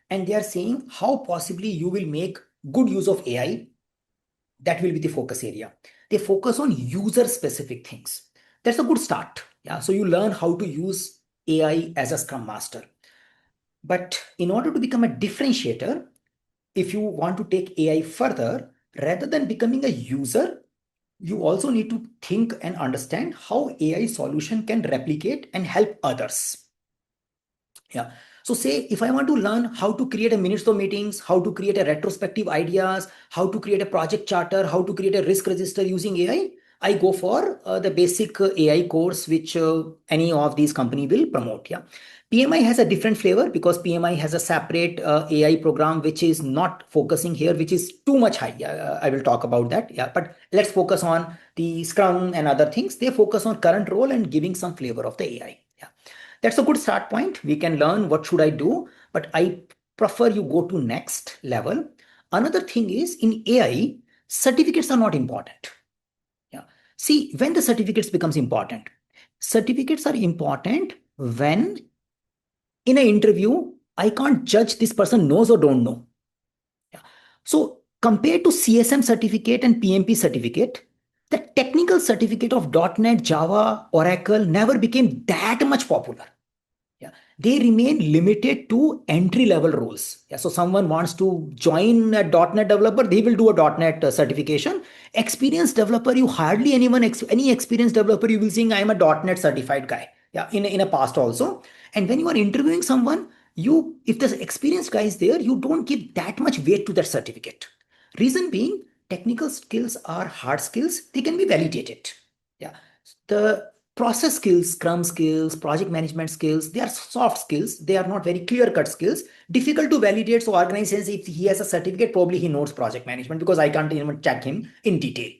and they are saying how possibly you will make good use of AI. That will be the focus area. They focus on user specific things. That's a good start. Yeah. So you learn how to use AI as a Scrum Master. But in order to become a differentiator, if you want to take AI further, rather than becoming a user, you also need to think and understand how AI solution can replicate and help others. Yeah. So say if I want to learn how to create a minutes of meetings, how to create a retrospective ideas, how to create a project charter, how to create a risk register using AI, I go for the basic AI course, which any of these company will promote. Yeah. PMI has a different flavor because PMI has a separate AI program, which is not focusing here, which is too much high. I will talk about that. Yeah. But let's focus on the Scrum and other things. They focus on current role and giving some flavor of the AI. Yeah. That's a good start point. We can learn what should I do, but I prefer you go to next level. Another thing is in AI, certificates are not important. Yeah. See, when the certificates becomes important, certificates are important when in an interview, I can't judge this person knows or don't know. Yeah. So compared to CSM certificate and PMP certificate, the technical certificate of .NET, Java, Oracle never became that much popular. Yeah, they remain limited to entry level roles. Yeah, so someone wants to join a .NET developer, they will do a .NET certification. Experienced developer, you hardly any experienced developer you will saying I am a .NET certified guy. Yeah, in a past also. And when you are interviewing someone, if the experienced guy is there, you don't give that much weight to that certificate. Reason being, technical skills are hard skills. They can be validated. Yeah, the process skills, Scrum skills, project management skills, they are soft skills. They are not very clear-cut skills. Difficult to validate. So organizations, if he has a certificate, probably he knows project management because I can't even check him in detail.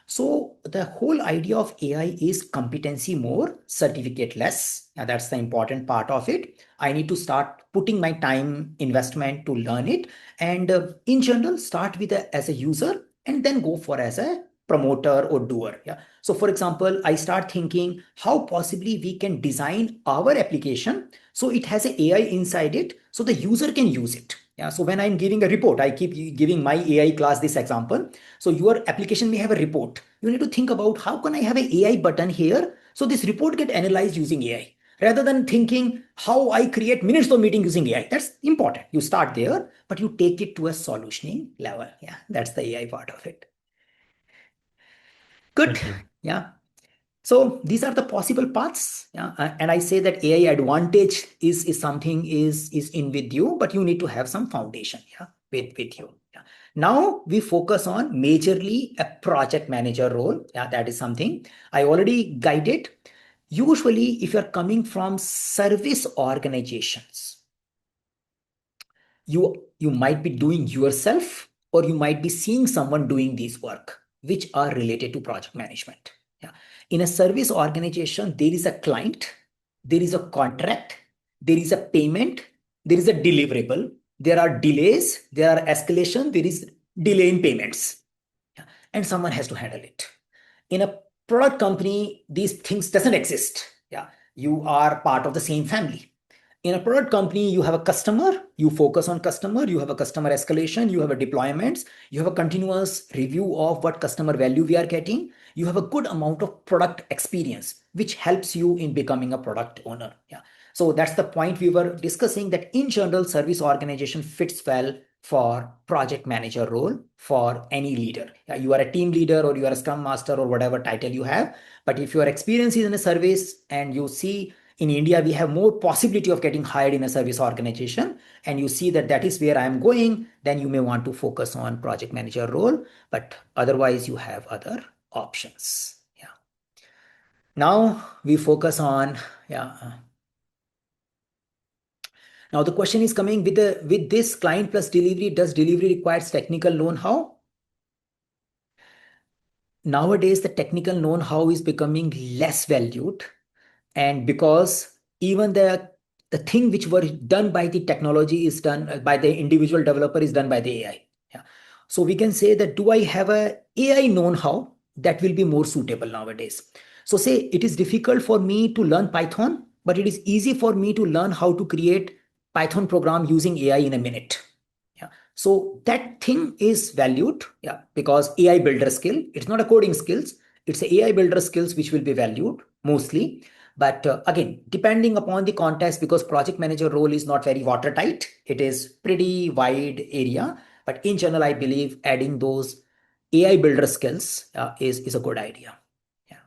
So the whole idea of AI is competency more, certificate less. And that's the important part of it. I need to start putting my time investment to learn it. And in general, start with as a user and then go for as a promoter or doer. Yeah. So for example, I start thinking how possibly we can design our application so it has an AI inside it so the user can use it. Yeah. So when I'm giving a report, I keep giving my AI class this example. So your application may have a report. You need to think about how can I have an AI button here so this report get analyzed using AI rather than thinking how I create minutes of meeting using AI. That's important. You start there, but you take it to a solutioning level. Yeah, that's the AI part of it. Good. Thank you. Yeah. So these are the possible paths. Yeah. And I say that AI advantage is something is in with you, but you need to have some foundation. Yeah, with you. Yeah. Now we focus on majorly a project manager role. Yeah, that is something I already guided. Usually, if you're coming from service organizations, you might be doing yourself or you might be seeing someone doing these work which are related to project management. Yeah. In a service organization, there is a client, there is a contract, there is a payment, there is a deliverable, there are delays, there are escalation, there is delay in payments. Yeah. And someone has to handle it. In a product company, these things doesn't exist. Yeah. You are part of the same family. In a product company, you have a customer, you focus on customer, you have a customer escalation, you have a deployments, you have a continuous review of what customer value we are getting. You have a good amount of product experience, which helps you in becoming a product owner. Yeah. So that's the point we were discussing, that in general, service organization fits well for project manager role for any leader. Yeah, you are a team leader or you are a Scrum Master or whatever title you have. But if your experience is in a service and you see in India, we have more possibility of getting hired in a service organization, and you see that that is where I am going, then you may want to focus on project manager role, but otherwise you have other options. Yeah. Now we focus on, yeah. Now the question is coming with this client plus delivery, does delivery requires technical know-how? Nowadays, the technical know-how is becoming less valued, and because even the thing which were done by the technology is done by the individual developer is done by the AI. Yeah. So we can say that do I have a AI know-how that will be more suitable nowadays? So say it is difficult for me to learn Python, but it is easy for me to learn how to create Python program using AI in a minute. Yeah. So that thing is valued, yeah, because AI builder skill, it's not a coding skills, it's a AI builder skills which will be valued mostly. But again, depending upon the context, because project manager role is not very watertight, it is pretty wide area. But in general, I believe adding those AI builder skills is a good idea. Yeah.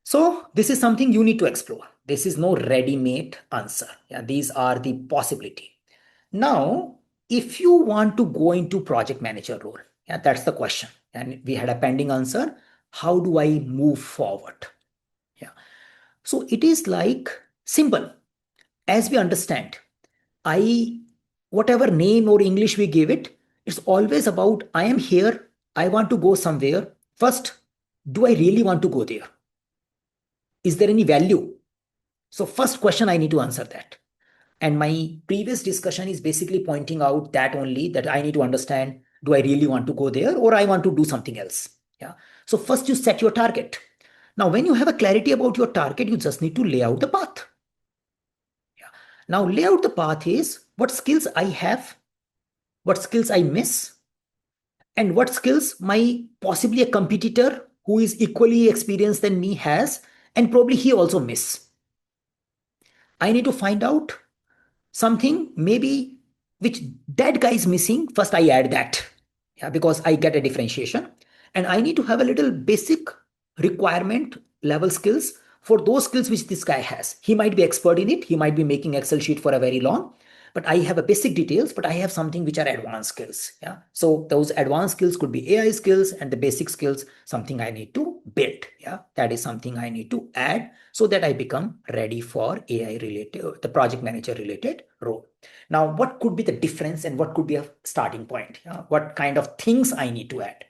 So this is something you need to explore. This is no ready-made answer. Yeah, these are the possibility. Now, if you want to go into project manager role, yeah, that's the question. And we had a pending answer. How do I move forward? Yeah. So it is like simple. As we understand, I, whatever name or English we give it, it's always about I am here, I want to go somewhere. First, do I really want to go there? Is there any value? So first question I need to answer that. And my previous discussion is basically pointing out that only that I need to understand, do I really want to go there or I want to do something else? Yeah. So first you set your target. Now, when you have a clarity about your target, you just need to lay out the path. Yeah. Now, lay out the path is what skills I have, what skills I miss, and what skills my possibly a competitor who is equally experienced than me has, and probably he also miss. I need to find out something maybe which that guy is missing. First, I add that. Yeah, because I get a differentiation and I need to have a little basic requirement level skills for those skills which this guy has. He might be expert in it. He might be making Excel sheet for a very long, but I have a basic details, but I have something which are advanced skills. Yeah. So those advanced skills could be AI skills, and the basic skills, something I need to build. Yeah. That is something I need to add so that I become ready for AI related, the project manager related role. Now, what could be the difference and what could be a starting point? What kind of things I need to add?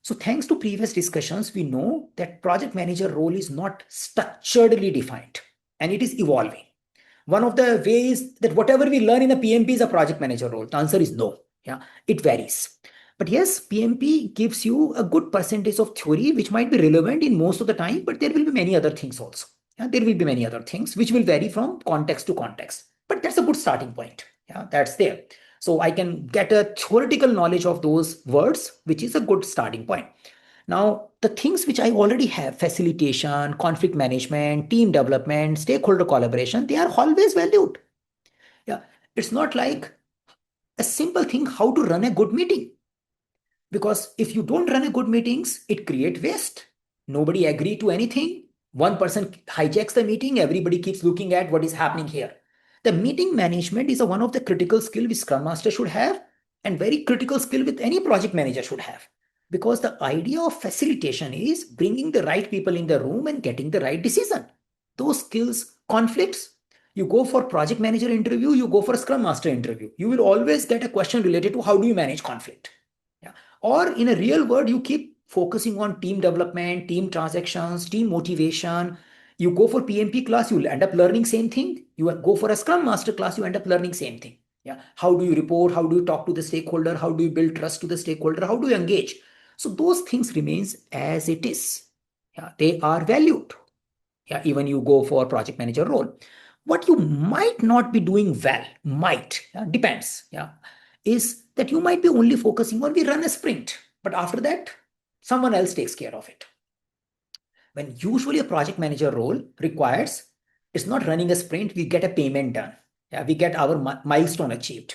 So, thanks to previous discussions, we know that project manager role is not structurally defined and it is evolving. One of the ways that whatever we learn in a PMP is a project manager role. The answer is no. Yeah, it varies. But yes, PMP gives you a good percentage of theory, which might be relevant in most of the time, but there will be many other things also. Yeah, there will be many other things which will vary from context to context. But that's a good starting point. Yeah, that's there. So I can get a theoretical knowledge of those words, which is a good starting point. Now, the things which I already have, facilitation, conflict management, team development, stakeholder collaboration, they are always valued. Yeah. It's not like a simple thing how to run a good meeting. Because if you don't run a good meetings, it creates waste. Nobody agree to anything. One person hijacks the meeting, everybody keeps looking at what is happening here. The meeting management is one of the critical skill which Scrum Master should have and very critical skill with any project manager should have. Because the idea of facilitation is bringing the right people in the room and getting the right decision. Those skills, conflicts, you go for project manager interview, you go for Scrum Master interview. You will always get a question related to how do you manage conflict. Yeah. Or in a real world, you keep focusing on team development, team transactions, team motivation. You go for PMP class, you'll end up learning same thing. You go for a Scrum Master class, you end up learning same thing. Yeah. How do you report? How do you talk to the stakeholder? How do you build trust to the stakeholder? How do you engage? So those things remains as it is. Yeah. They are valued. Yeah. Even you go for project manager role. What you might not be doing well, might, yeah, depends. Yeah, is that you might be only focusing on we run a sprint, but after that, someone else takes care of it. When usually a project manager role requires, it's not running a sprint, we get a payment done. Yeah, we get our milestone achieved.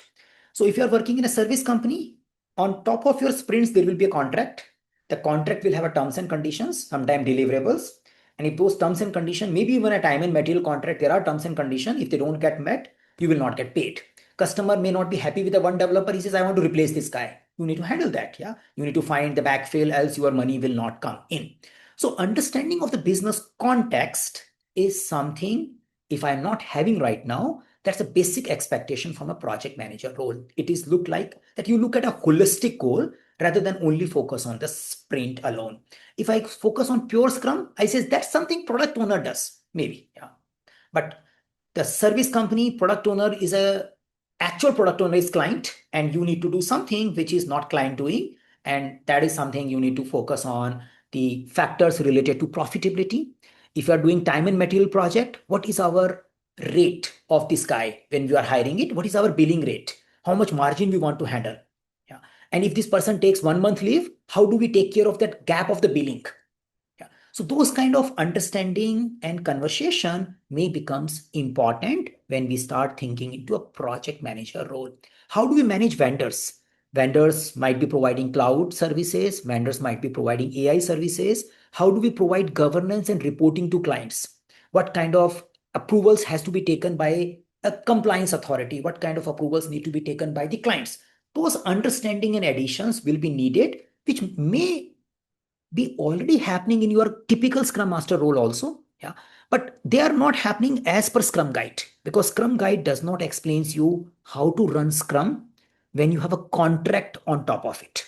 So if you are working in a service company, on top of your sprints, there will be a contract. The contract will have a terms and conditions, sometimes deliverables. And if those terms and conditions, maybe even a time and material contract, there are terms and conditions. If they don't get met, you will not get paid. Customer may not be happy with the one developer. He says, I want to replace this guy. You need to handle that. Yeah. You need to find the backfill, else your money will not come in. So understanding of the business context is something, if I'm not having right now, that's a basic expectation from a project manager role. It is look like that you look at a holistic goal rather than only focus on the sprint alone. If I focus on pure Scrum, I say that's something product owner does, maybe. Yeah. But the service company product owner is a actual product owner is client, and you need to do something which is not client doing, and that is something you need to focus on the factors related to profitability. If you are doing time and material project, what is our rate of this guy when we are hiring it? What is our billing rate? How much margin we want to handle? Yeah. And if this person takes 1 month leave, how do we take care of that gap of the billing? Yeah. So those kind of understanding and conversation may becomes important when we start thinking into a project manager role. How do we manage vendors? Vendors might be providing cloud services. Vendors might be providing AI services. How do we provide governance and reporting to clients? What kind of approvals has to be taken by a compliance authority? What kind of approvals need to be taken by the clients? Those understanding and additions will be needed, which may be already happening in your typical Scrum Master role also. Yeah. But they are not happening as per Scrum Guide, because Scrum Guide does not explains you how to run Scrum when you have a contract on top of it.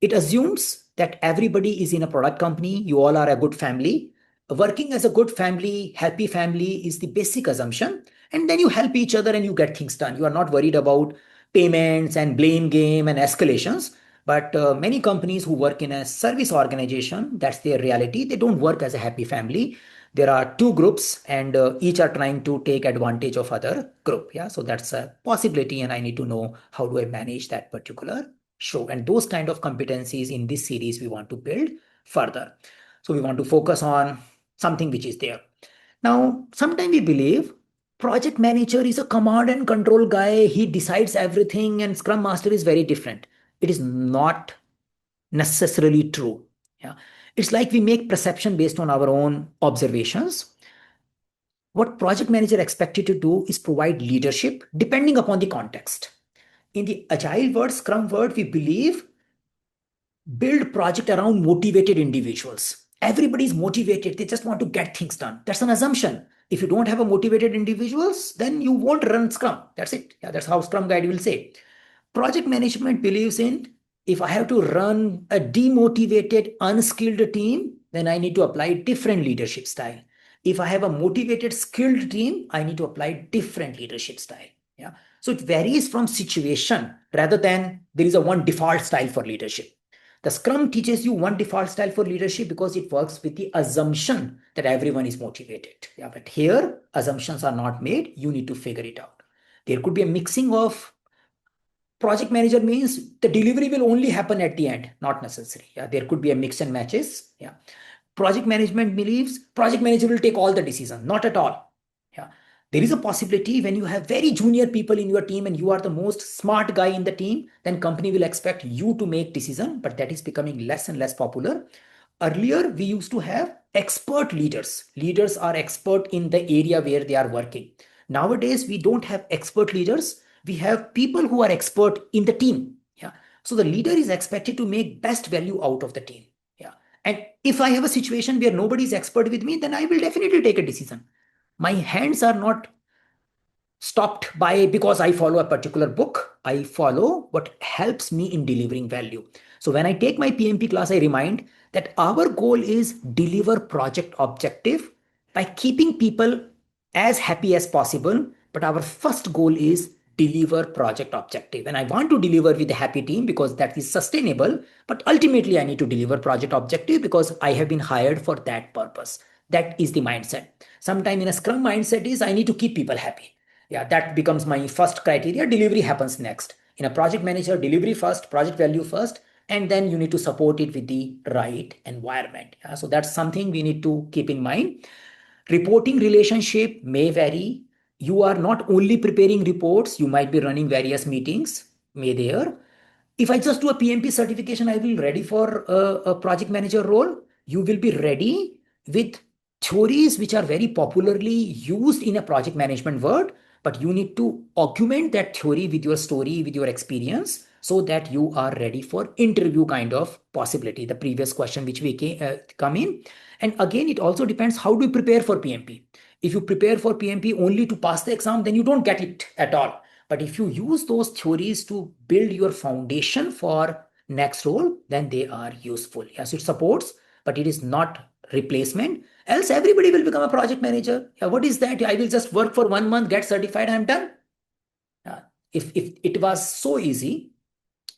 It assumes that everybody is in a product company, you all are a good family. Working as a good family, happy family is the basic assumption. And then you help each other and you get things done. You are not worried about payments and blame game and escalations. But many companies who work in a service organization, that's their reality. They don't work as a happy family. There are two groups, and each are trying to take advantage of other group. Yeah, so that's a possibility, and I need to know how do I manage that particular show. And those kind of competencies in this series we want to build further. So we want to focus on something which is there. Now, sometimes we believe project manager is a command and control guy. He decides everything, and Scrum Master is very different. It is not necessarily true. Yeah. It's like we make perception based on our own observations. What project manager expected to do is provide leadership depending upon the context. In the agile world, Scrum world, we believe build project around motivated individuals. Everybody is motivated. They just want to get things done. That's an assumption. If you don't have a motivated individuals, then you won't run Scrum. That's it. Yeah, that's how Scrum Guide will say. Project management believes in if I have to run a demotivated, unskilled team, then I need to apply different leadership style. If I have a motivated, skilled team, I need to apply different leadership style. Yeah. So it varies from situation rather than there is a one default style for leadership. The Scrum teaches you one default style for leadership because it works with the assumption that everyone is motivated. Yeah, but here assumptions are not made. You need to figure it out. There could be a mixing of project manager means the delivery will only happen at the end, not necessary. Yeah, there could be a mix and matches. Yeah, project management believes project manager will take all the decisions, not at all. Yeah, there is a possibility when you have very junior people in your team and you are the most smart guy in the team, then company will expect you to make decision, but that is becoming less and less popular. Earlier we used to have expert leaders. Leaders are expert in the area where they are working. Nowadays we don't have expert leaders. We have people who are expert in the team. Yeah, so the leader is expected to make best value out of the team. Yeah, and if I have a situation where nobody is expert with me, then I will definitely take a decision. My hands are not stopped by because I follow a particular book. I follow what helps me in delivering value. So when I take my PMP class, I remind that our goal is deliver project objective by keeping people as happy as possible. But our first goal is deliver project objective. And I want to deliver with a happy team because that is sustainable. But ultimately, I need to deliver project objective because I have been hired for that purpose. That is the mindset. Sometime in a Scrum mindset is I need to keep people happy. Yeah, that becomes my first criteria. Delivery happens next. In a project manager, delivery first, project value first, and then you need to support it with the right environment. Yeah, so that's something we need to keep in mind. Reporting relationship may vary. You are not only preparing reports, you might be running various meetings, may there. If I just do a PMP certification, I will ready for a project manager role. You will be ready with theories which are very popularly used in a project management world, but you need to augment that theory with your story, with your experience, so that you are ready for interview kind of possibility. The previous question which we come in. And again, it also depends how do you prepare for PMP. If you prepare for PMP only to pass the exam, then you don't get it at all. But if you use those theories to build your foundation for next role, then they are useful. Yes, it supports, but it is not replacement. Else everybody will become a project manager. Yeah, what is that? I will just work for 1 month, get certified, I'm done. If it was so easy,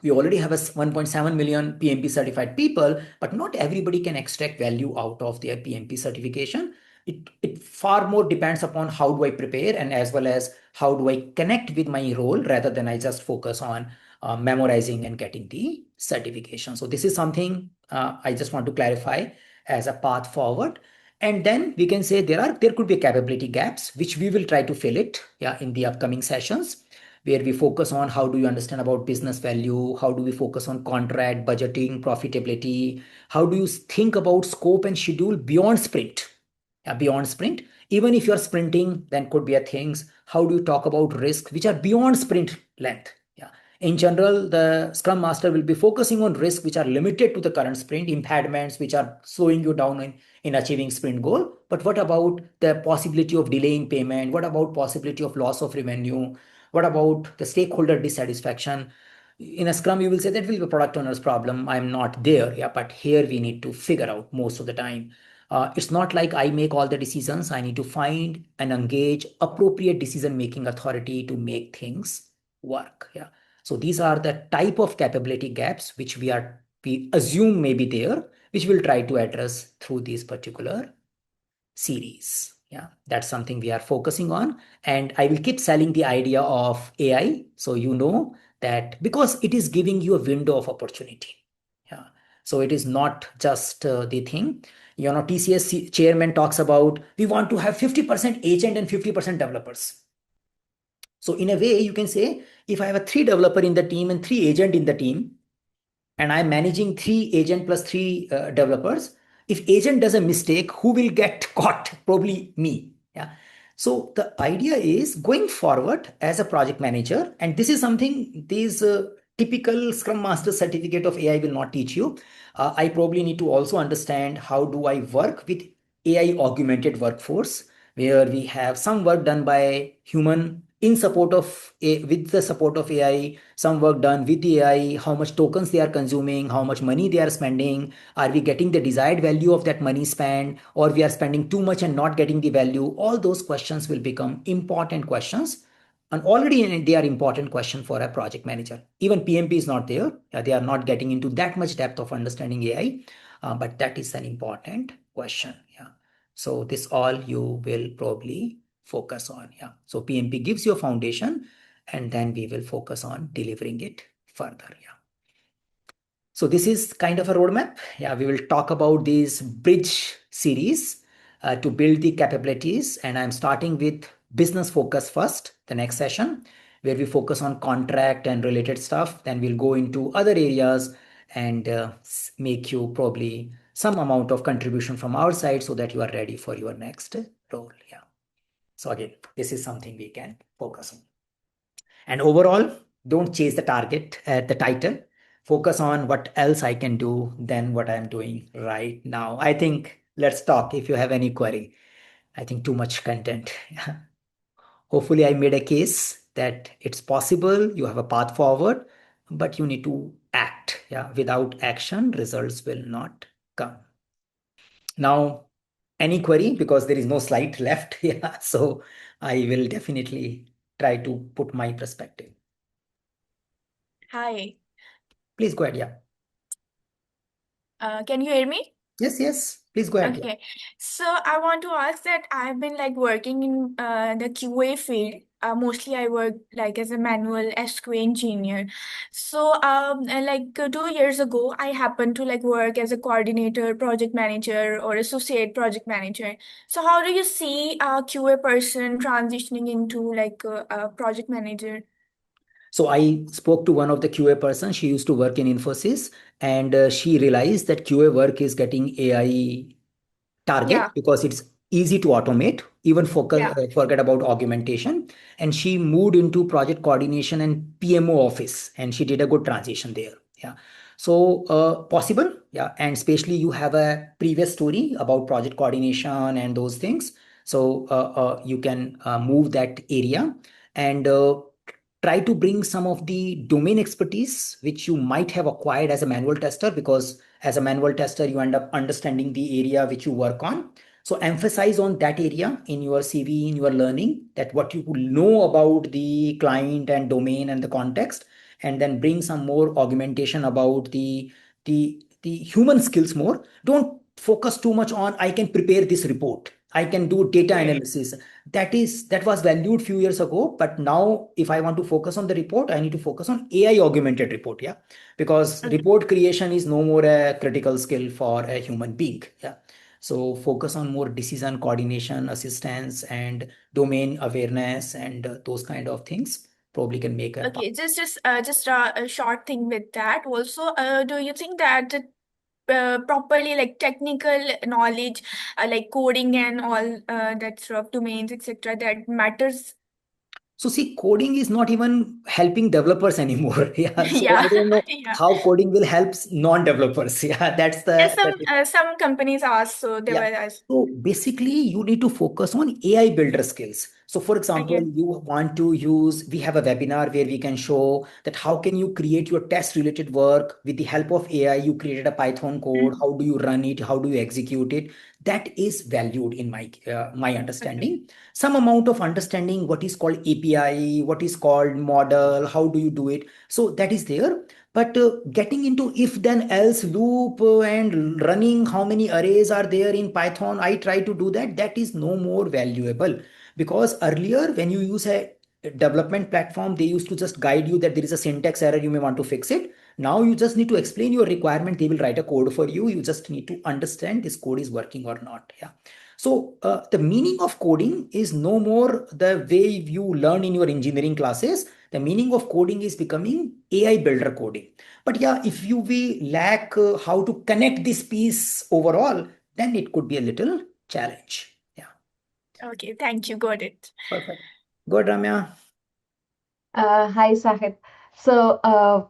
we already have a 1.7 million PMP certified people, but not everybody can extract value out of their PMP certification. It far more depends upon how do I prepare and as well as how do I connect with my role rather than I just focus on memorizing and getting the certification. So this is something I just want to clarify as a path forward. And then we can say there could be capability gaps, which we will try to fill it, yeah, in the upcoming sessions, where we focus on how do you understand about business value, how do we focus on contract, budgeting, profitability, how do you think about scope and schedule beyond sprint. Beyond sprint, even if you're sprinting, then could be a things. How do you talk about risk which are beyond sprint length? Yeah. In general, the Scrum Master will be focusing on risk which are limited to the current sprint, impediments which are slowing you down in achieving sprint goal. But what about the possibility of delaying payment? What about possibility of loss of revenue? What about the stakeholder dissatisfaction? In a Scrum, you will say that will be a product owner's problem. I'm not there. Yeah, but here we need to figure out most of the time. It's not like I make all the decisions. I need to find and engage appropriate decision-making authority to make things work. Yeah. So these are the type of capability gaps which we assume may be there, which we'll try to address through this particular series. Yeah, that's something we are focusing on. And I will keep selling the idea of AI. So you know that because it is giving you a window of opportunity. Yeah. So it is not just the thing. You know, TCS chairman talks about we want to have 50% agent and 50% developers. So in a way, you can say if I have a 3 developer in the team and 3 agent in the team, and I'm managing 3 agent plus 3 developers. If agent does a mistake, who will get caught? Probably me. Yeah. So the idea is going forward as a project manager, and this is something these typical Scrum Master certificate of AI will not teach you. I probably need to also understand how do I work with AI augmented workforce, where we have some work done by human in support of with the support of AI, some work done with AI, how much tokens they are consuming, how much money they are spending, are we getting the desired value of that money spent, or we are spending too much and not getting the value. All those questions will become important questions, and already they are important question for a project manager. Even PMP is not there. They are not getting into that much depth of understanding AI, but that is an important question. Yeah. So this all you will probably focus on. Yeah. So PMP gives you a foundation, and then we will focus on delivering it further. Yeah. So this is kind of a roadmap. Yeah, we will talk about these bridge series to build the capabilities. And I'm starting with business focus first, the next session, where we focus on contract and related stuff. Then we'll go into other areas and make you probably some amount of contribution from our side so that you are ready for your next role. Yeah. So again, this is something we can focus on. And overall, don't chase the target at the title. Focus on what else I can do than what I'm doing right now. I think let's talk if you have any query. I think too much content. Hopefully, I made a case that it's possible. You have a path forward, but you need to act. Yeah, without action, results will not come. Now, any query because there is no slide left. Yeah, so I will definitely try to put my perspective. Hi, Please go ahead. Yeah. can you hear me? Yes, yes. Please go ahead. Yeah. Okay, so I want to ask that I've been like working in the QA field. Mostly I work like as a manual SQA engineer. So 2 years ago, I happened to like work as a coordinator, project manager, or associate project manager. So how do you see a QA person transitioning into like a project manager? So I spoke to one of the QA person. She used to work in Infosys, and she realized that QA work is getting AI target Yeah, because it's easy to automate, even yeah. forget about augmentation. And she moved into project coordination and PMO office, and she did a good transition there. Yeah. So possible. Yeah. And especially you have a previous story about project coordination and those things. So you can move that area and try to bring some of the domain expertise which you might have acquired as a manual tester, because as a manual tester you end up understanding the area which you work on. So emphasize on that area in your CV, in your learning, that what you know about the client and domain and the context, and then bring some more augmentation about the human skills more. Don't focus too much on I can prepare this report, I can do data Okay. analysis. That was valued few years ago, but now if I want to focus on the report, I need to focus on AI augmented report. Yeah, because Okay. report creation is no more a critical skill for a human being. Yeah. So focus on more decision coordination, assistance, and domain awareness, and those kind of things probably can make a Okay, just a short thing with that. Also, do you think that properly like technical knowledge, like coding and all that sort of domains, etc., that matters? So see, coding is not even helping developers anymore. Yeah. So Yeah, I don't know yeah. how coding will help non-developers. Yeah, that's And the some companies asked, so they yeah. were asked. So basically, you need to focus on AI builder skills. So for example, Okay. you want to use, we have a webinar where we can show that how can you create your test related work with the help of AI. You created a Python code. Mm. How do you run it? How do you execute it? That is valued in my Okay. understanding. Some amount of understanding what is called API, what is called model, how do you do it? So that is there. But getting into if then else loop and running how many arrays are there in Python, I try to do that. That is no more valuable, because earlier when you use a development platform, they used to just guide you that there is a syntax error, you may want to fix it. Now you just need to explain your requirement. They will write a code for you. You just need to understand this code is working or not. Yeah. So the meaning of coding is no more the way you learn in your engineering classes. The meaning of coding is becoming AI builder coding. But yeah, if we lack how to connect this piece overall, then it could be a little challenge. Yeah. Okay, thank you. Got it. Perfect. Good, Ramya. Hi, Saket. So,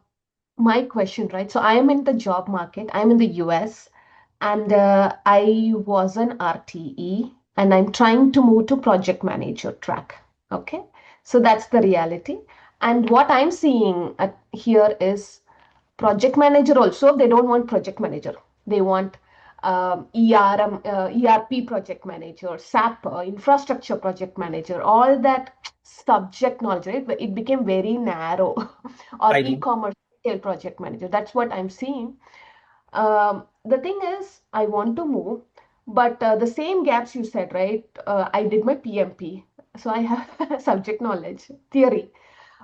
my question, right? So, I am in the job market. I'm in the US, and I was an RTE, and I'm trying to move to project manager track. Okay, so that's the reality. And what I'm seeing here is project manager also. They don't want project manager. They want ERP project manager, SAP infrastructure project manager, all that subject knowledge, right? But it became very narrow. Or I do. e-commerce retail project manager. That's what I'm seeing. The thing is, I want to move, but the same gaps you said, right? I did my PMP, so I have subject knowledge, theory,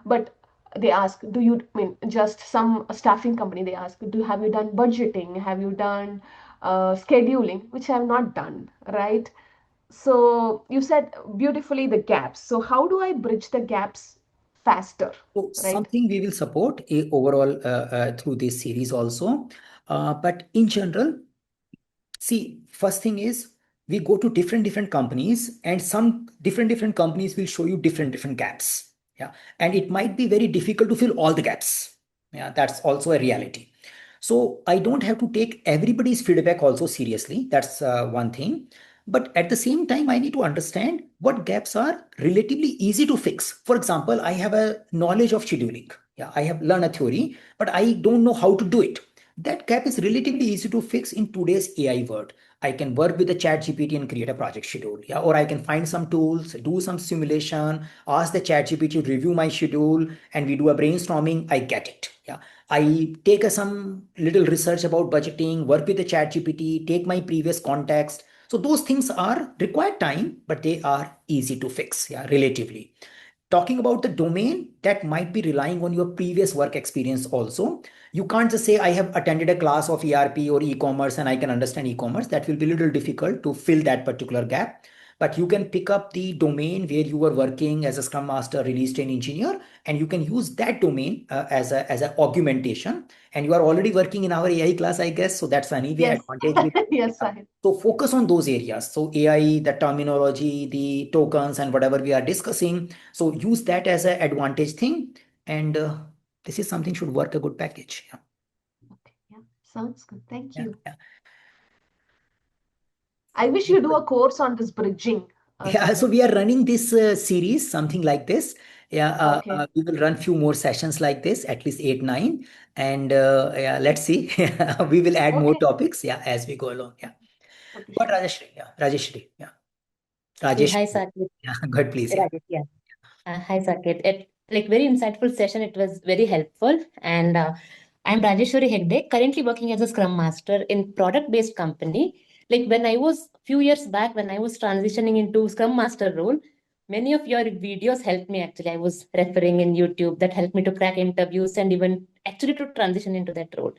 but they ask, do you, I mean, just some staffing company, they ask, have you done budgeting? Have you done scheduling? Which I have not done, right? So you said beautifully the gaps. So how do I bridge the gaps faster, So right? something we will support overall through this series also. But in general, see, first thing is we go to different companies, and some different companies will show you different gaps. Yeah, and it might be very difficult to fill all the gaps. Yeah, that's also a reality. So I don't have to take everybody's feedback also seriously. That's one thing. But at the same time, I need to understand what gaps are relatively easy to fix. For example, I have a knowledge of scheduling. Yeah, I have learned a theory, but I don't know how to do it. That gap is relatively easy to fix in today's AI world. I can work with the chat GPT and create a project schedule. Yeah, or I can find some tools, do some simulation, ask the chat GPT to review my schedule, and we do a brainstorming. I get it. Yeah. I take some little research about budgeting, work with the chat GPT, take my previous context. So those things are required time, but they are easy to fix. Yeah, relatively. Talking about the domain, that might be relying on your previous work experience also. You can't just say I have attended a class of ERP or e-commerce and I can understand e-commerce. That will be a little difficult to fill that particular gap. But you can pick up the domain where you were working as a Scrum Master, release train engineer, and you can use that domain as a augmentation. And you are already working in our AI class, I guess. So that's anyway Yes. advantage with Yes, Sahil. so focus on those areas. So AI, the terminology, the tokens, and whatever we are discussing. So use that as an advantage thing. And this is something should work a good package. Yeah. Okay, yeah, sounds good. Thank Yeah. you. Yeah. I wish you do a course on this bridging, Yeah, so Saket. we are running this series, something like this. Yeah, Okay. we will run few more sessions like this, at least 8, 9, and yeah, let's see. We will add more Okay. topics, yeah, as we go along. Yeah. Okay, But sure. Rajeshri, yeah, Rajeshri, yeah, Hey, Rajesh, hi Saket. yeah, good, please, yeah. Rajesh, yeah. Hi Saket. It like very insightful session. It was very helpful. And I'm Rajeshwari Hegde, currently working as a Scrum Master in product-based company. Like when I was few years back, when I was transitioning into Scrum Master role, many of your videos helped me actually. I was referring in YouTube that helped me to crack interviews and even actually to transition into that role.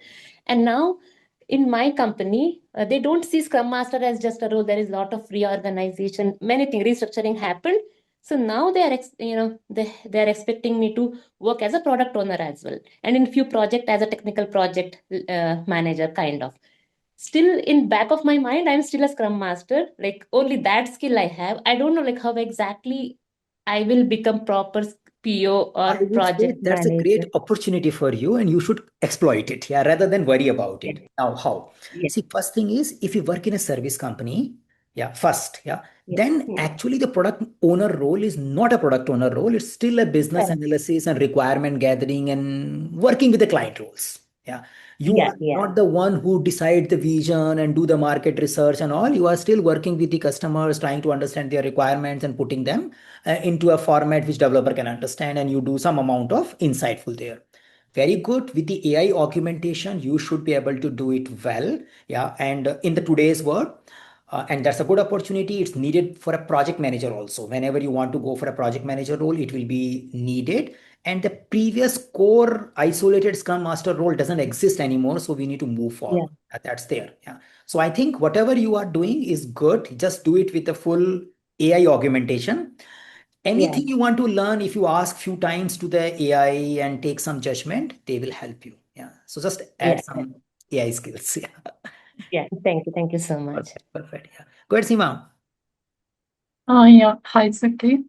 And now in my company, they don't see Scrum Master as just a role. There is a lot of reorganization, many things, restructuring happened. So now they are, they are expecting me to work as a product owner as well, and in few project as a technical project manager kind of. Still, in back of my mind, I'm still a Scrum Master. Like only that skill I have. I don't know like how exactly I will become proper PO I or would say project that's a great manager. opportunity for you and you should exploit it, yeah, rather than worry about Yeah, it. Now, how? yeah, See, first thing is if you work in a service company, yeah, first, yeah, yeah. then Yeah. actually the product owner role is not a product owner role. It's still a business Correct. analysis and requirement gathering and working with the client roles. Yeah. You Yeah, are yeah, not the one who decide the vision and do the market research and all. You are still working with the customers, trying to understand their requirements and putting them into a format which developer can understand, and you do some amount of insightful there. Very good. With the AI augmentation you should be able to do it well. Yeah, and in the today's world, and that's a good opportunity. It's needed for a project manager also. Whenever you want to go for a project manager role, it will be needed. And the previous core isolated Scrum Master role doesn't exist anymore, so we need to move yeah. forward. That's there. Yeah. So I think whatever you are doing is good. Just do it with the full AI augmentation. Anything you want to learn, if you ask few times to the AI and take some judgment, they will help you. Yeah. So just add some AI skills. Yeah. Yeah. Thank you so much. Perfect. Yeah. Go ahead, Seema. Yeah. Hi, Saket.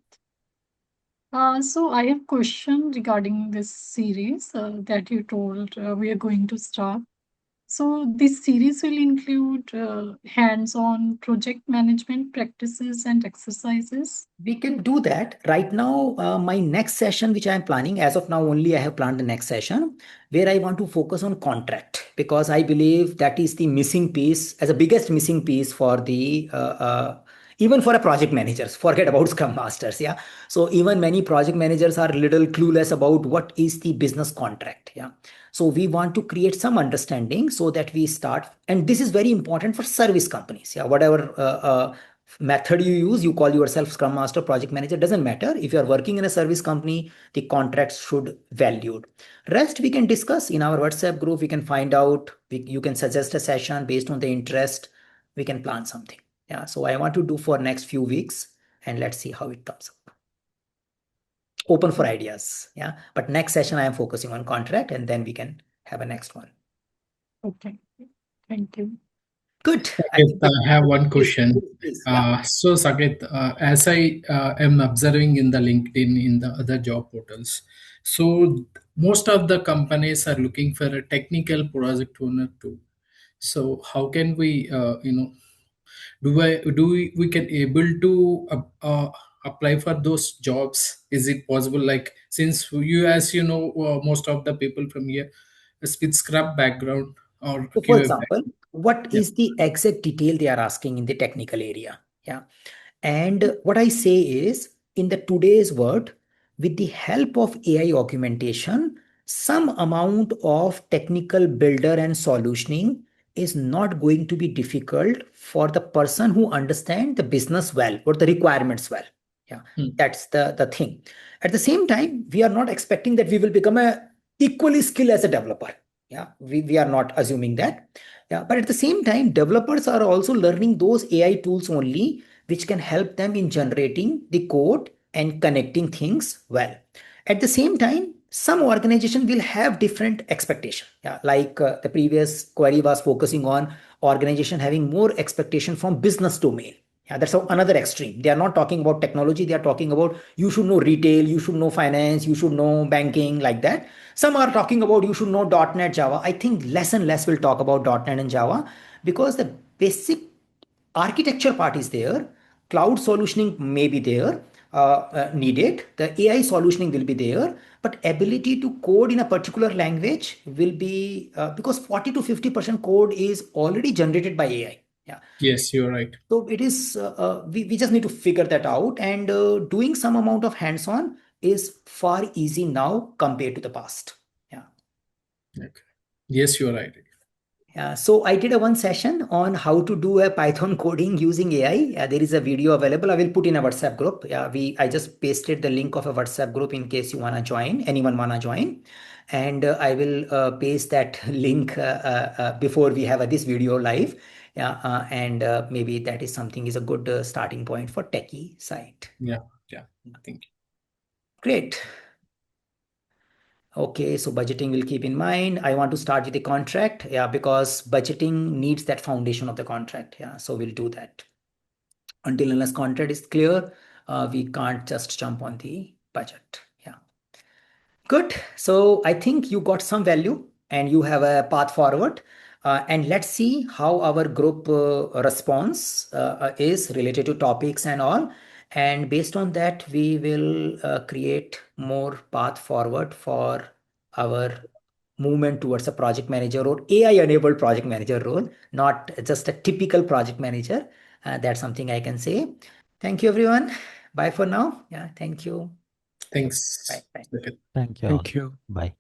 So I have question regarding this series that you told we are going to start. So this series will include hands-on project management practices and exercises. We can do that right now. My next session, which I am planning, as of now, only I have planned the next session where I want to focus on contract, because I believe that is the missing piece, as a biggest missing piece for the even for a project managers. Forget about Scrum Masters. Yeah. So even many project managers are little clueless about what is the business contract. Yeah. So we want to create some understanding so that we start, and this is very important for service companies. Yeah. Whatever method you use, you call yourself Scrum Master, project manager, doesn't matter. If you are working in a service company, the contracts should valued. Rest we can discuss in our WhatsApp group. We can find out, you can suggest a session based on the interest. We can plan something. Yeah. So I want to do for next few weeks, and let's see how it comes up. Open for ideas. Yeah. But next session I am focusing on contract, and then we can have a next one. Okay. Thank you. Good. Saket, I have one question. Please. Yeah. So, Saket, as I am observing in the LinkedIn, in the other job portals, so most of the companies are looking for a technical project owner too. So, how can we, we can able to apply for those jobs? Is it possible? Like, since you, as you know, most of the people from here is with Scrum background or So for QA example, background. what Yeah. is the exact detail they are asking in the technical area? Yeah. And what I say is, in the today's world, with the help of AI augmentation, some amount of technical builder and solutioning is not going to be difficult for the person who understands the business well or the requirements well. Yeah, that's the thing. At the same time, we are not expecting that we will become a equally skilled as a developer. Yeah, we are not assuming that. Yeah, but at the same time, developers are also learning those AI tools only, which can help them in generating the code and connecting things well. At the same time, some organization will have different expectation. Yeah, like the previous query was focusing on organization having more expectation from business domain. Yeah, that's another extreme. They are not talking about technology. They are talking about you should know retail, you should know finance, you should know banking, like that. Some are talking about you should know .NET, Java. I think less and less will talk about .NET and Java, because the basic architecture part is there. Cloud solutioning may be there, needed. The AI solutioning will be there, but ability to code in a particular language will be, because 40 to 50% code is already generated by AI. Yeah. Yes, you're right. So it is, we just need to figure that out, and doing some amount of hands-on is far easy now compared to the past. Yeah. Okay. Yes, you're right. So I did a one session on how to do a Python coding using AI. There is a video available. I will put in a WhatsApp group. I just pasted the link of a WhatsApp group in case you wanna join. Anyone wanna join, and I will paste that link before we have this video live. And maybe that is something is a good starting point for techie side. Yeah. Thank you. Great. Okay, so budgeting will keep in mind. I want to start with the contract. Yeah, because budgeting needs that foundation of the contract. Yeah, so we'll do that. Until unless contract is clear, we can't just jump on the budget. Yeah. Good. So I think you got some value and you have a path forward. And let's see how our group response is related to topics and all. And based on that, we will create more path forward for our movement towards a project manager or AI-enabled project manager role, not just a typical project manager. That's something I can say. Thank you, everyone. Bye for now. Yeah, thank you. Thanks. Bye. Okay. Thank you. Bye.